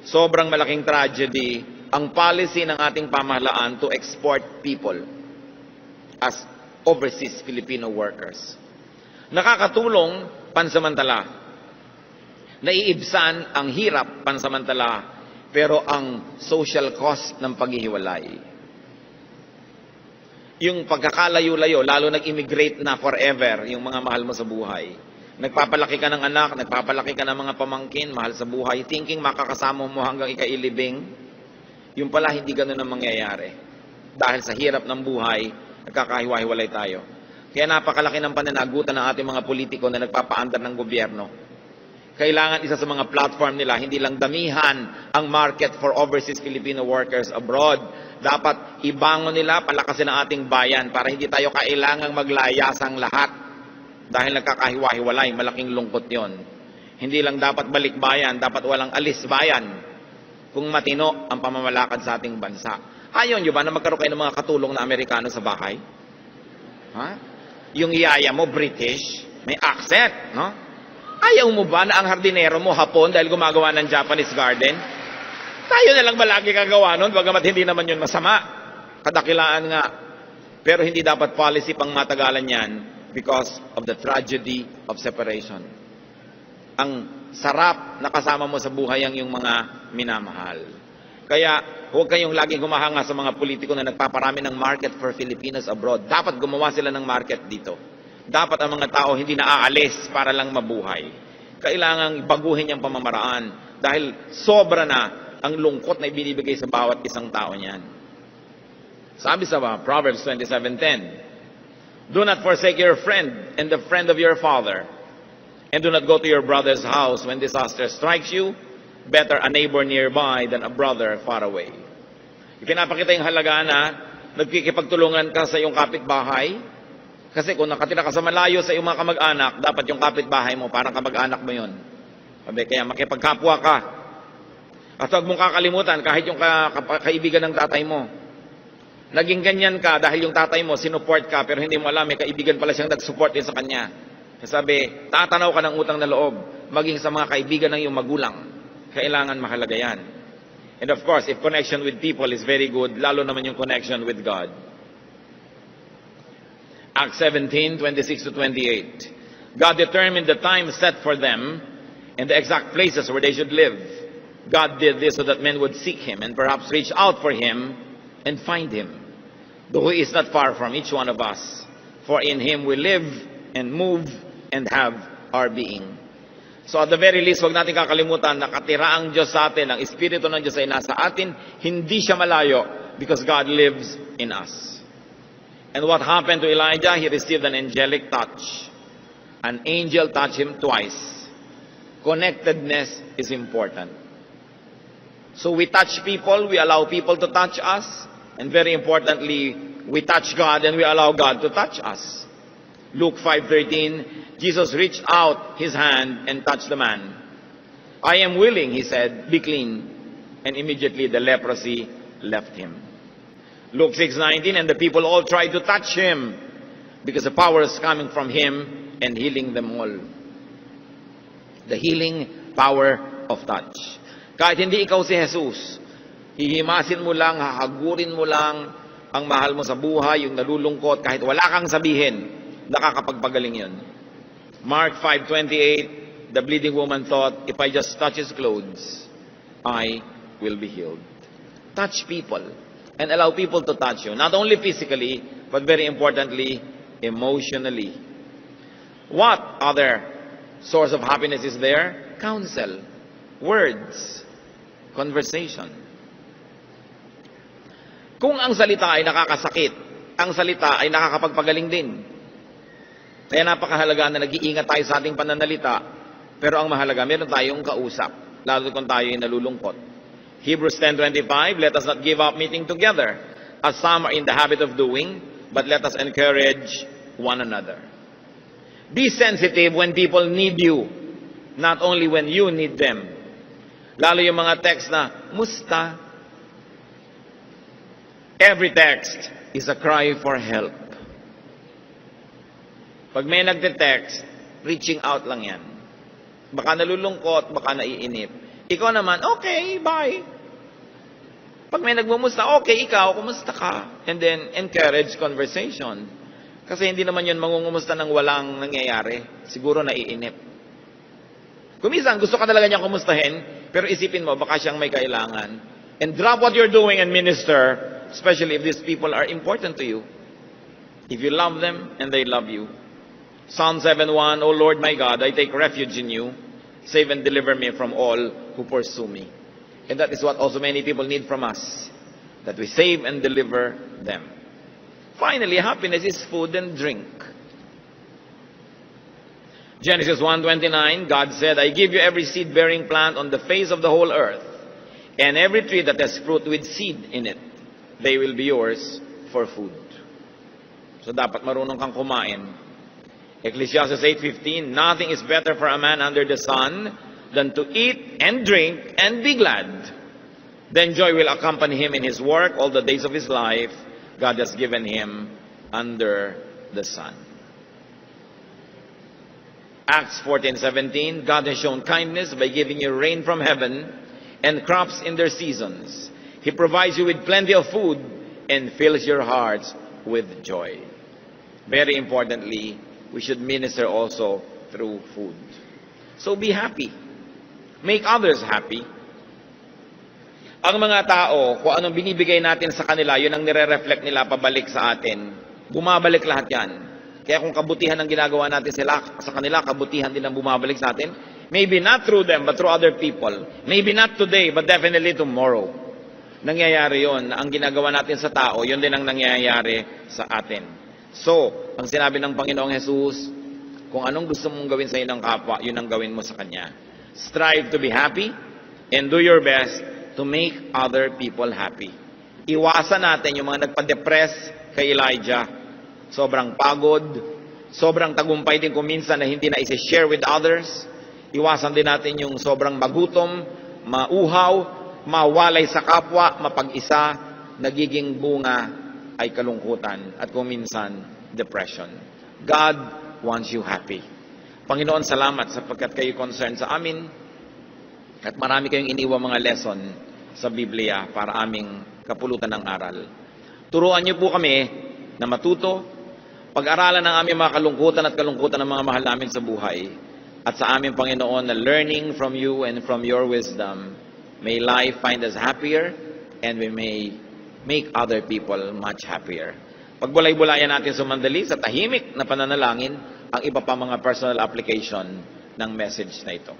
sobrang malaking tragedy ang policy ng ating pamahalaan to export people as overseas Filipino workers. Nakakatulong pansamantala. Naiibsan ang hirap pansamantala, pero ang social cost ng paghihiwalay. Yung pagkakalayo-layo, lalo nag-immigrate na forever, yung mga mahal mo sa buhay. Nagpapalaki ka ng anak, nagpapalaki ka ng mga pamangkin, mahal sa buhay, thinking makakasama mo hanggang ikailibing, yung pala hindi ganun ang mangyayari. Dahil sa hirap ng buhay, nagkakahiwa-hiwalay tayo. Kaya napakalaki ng pananagutan ng ating mga politiko na nagpapaandar ng gobyerno. Kailangan isa sa mga platform nila, hindi lang damihan ang market for overseas Filipino workers abroad. Dapat ibangon nila, palakasin ang ating bayan para hindi tayo kailangang maglayasang lahat. Dahil nagkakahiwa-hiwalay, malaking lungkot yon. Hindi lang dapat balik bayan, dapat walang alis bayan kung matino ang pamamalakad sa ating bansa. Ayaw nyo ba na magkaroon kayo ng mga katulong na Amerikano sa bahay? Ha? Yung iyaya mo, British, may accent, no? Ayaw mo ba na ang hardinero mo, Hapon, dahil gumagawa ng Japanese garden? Tayo na lang ba lagi kagawa nun, bagamat hindi naman yun masama. Kadakilaan nga. Pero hindi dapat policy pang matagalan yan because of the tragedy of separation. Ang sarap na kasama mo sa buhay ang yung mga minamahal. Kaya huwag kayong laging humahanga sa mga politiko na nagpaparami ng market for Filipinos abroad. Dapat gumawa sila ng market dito. Dapat ang mga tao hindi na aalis para lang mabuhay. Kailangang baguhin yung pamamaraan dahil sobra na ang lungkot na ibinibigay sa bawat isang tao niyan. Sabi sa Proverbs 27:10, do not forsake your friend and the friend of your father, and do not go to your brother's house when disaster strikes you. Better a neighbor nearby than a brother far away. Ipinapakita yung halaga na nagkikipagtulungan ka sa iyong kapitbahay. Kasi kung nakatira ka sa malayo sa iyong mga kamag-anak, dapat yung kapitbahay mo, parang kamag-anak mo yun. Kaya makipagkapwa ka. At huwag mong kakalimutan, kahit yung kaibigan ng tatay mo. Naging ganyan ka dahil yung tatay mo, sinuport ka, pero hindi mo alam, may kaibigan pala siyang nag-support din sa kanya. Sabi, tatanaw ka ng utang na loob, maging sa mga kaibigan ng iyong magulang. Kailangan mahalaga yan. And of course, if connection with people is very good, lalo naman yung connection with God. Acts 17:26-28. God determined the time set for them and the exact places where they should live. God did this so that men would seek Him and perhaps reach out for Him and find Him, though He is not far from each one of us. For in Him we live and move and have our being. So at the very least, huwag natin kakalimutan, nakatira ang Diyos sa atin, ang Espiritu ng Diyos ay nasa atin, hindi siya malayo because God lives in us. And what happened to Elijah? He received an angelic touch. An angel touched him twice. Connectedness is important. So we touch people, we allow people to touch us, and very importantly, we touch God and we allow God to touch us. Luke 5:13, Jesus reached out His hand and touched the man. I am willing, He said, be clean. And immediately the leprosy left him. Luke 6:19, and the people all tried to touch Him because the power is coming from Him and healing them all. The healing power of touch. Kahit hindi ikaw si Jesus, hihimasin mo lang, hahagurin mo lang ang mahal mo sa buhay, yung nalulungkot, kahit wala kang sabihin, nakakapagpagaling yun. Mark 5:28, the bleeding woman thought, if I just touch His clothes, I will be healed. Touch people and allow people to touch you, not only physically, but very importantly, emotionally. What other source of happiness is there? Counsel, words. conversation. Kung ang salita ay nakakasakit, ang salita ay nakakapagpagaling din. Kaya napakahalaga na nag-iingat tayo sa ating pananalita, pero ang mahalaga, meron tayong kausap, lalo kung tayo ay nalulungkot. Hebrews 10:25, let us not give up meeting together, as some are in the habit of doing, but let us encourage one another. Be sensitive when people need you, not only when you need them. Lalo yung mga text na, musta? Every text is a cry for help. Pag may nagte-text, reaching out lang yan. Baka nalulungkot, baka naiinip. Ikaw naman, okay, bye. Pag may nagmumusta, okay, ikaw, kumusta ka? And then, encourage conversation. Kasi hindi naman yun mangungumusta ng walang nangyayari. Siguro naiinip. Kuminsan, gusto ka talaga niyang kumustahin, pero isipin mo, baka siyang may kailangan. And drop what you're doing and minister, especially if these people are important to you. If you love them and they love you. Psalm 7:1, O Lord my God, I take refuge in you. Save and deliver me from all who pursue me. And that is what also many people need from us. That we save and deliver them. Finally, happiness is food and drink. Genesis 1:29, God said, I give you every seed-bearing plant on the face of the whole earth, and every tree that has fruit with seed in it. They will be yours for food. So dapat marunong kang kumain. Ecclesiastes 8:15, nothing is better for a man under the sun than to eat and drink and be glad. Then joy will accompany him in his work all the days of his life God has given him under the sun. Acts 14:17, God has shown kindness by giving you rain from heaven and crops in their seasons. He provides you with plenty of food and fills your hearts with joy. Very importantly, we should minister also through food. So be happy. Make others happy. Ang mga tao, kung anong binibigay natin sa kanila, yun ang nire-reflect nila pabalik sa atin. Bumabalik lahat yan. Kaya kung kabutihan ang ginagawa natin sa kanila, kabutihan din ang bumabalik sa atin. Maybe not through them, but through other people. Maybe not today, but definitely tomorrow. Nangyayari yun. Ang ginagawa natin sa tao, yun din ang nangyayari sa atin. So, ang sinabi ng Panginoong Jesus, kung anong gusto mong gawin sa iyong kapwa, yun ang gawin mo sa Kanya. Strive to be happy and do your best to make other people happy. Iwasan natin yung mga nagpa-depress kay Elijah. Sobrang pagod, sobrang tagumpay din kung minsan na hindi na isi-share with others. Iwasan din natin yung sobrang magutom, mauhaw, mawalay sa kapwa, mapag-isa, nagiging bunga ay kalungkutan at kung minsan, depression. God wants you happy. Panginoon, salamat sapagkat kayo concerned sa amin at marami kayong iniwang mga lesson sa Biblia para aming kapulutan ng aral. Turuan niyo po kami na matuto, pag-aralan ng aming mga kalungkutan at kalungkutan ng mga mahal namin sa buhay at sa aming Panginoon na learning from you and from your wisdom, may life find us happier and we may make other people much happier. Pagbulay-bulayan natin sumandali sa tahimik na pananalangin ang iba pa mga personal application ng message na ito.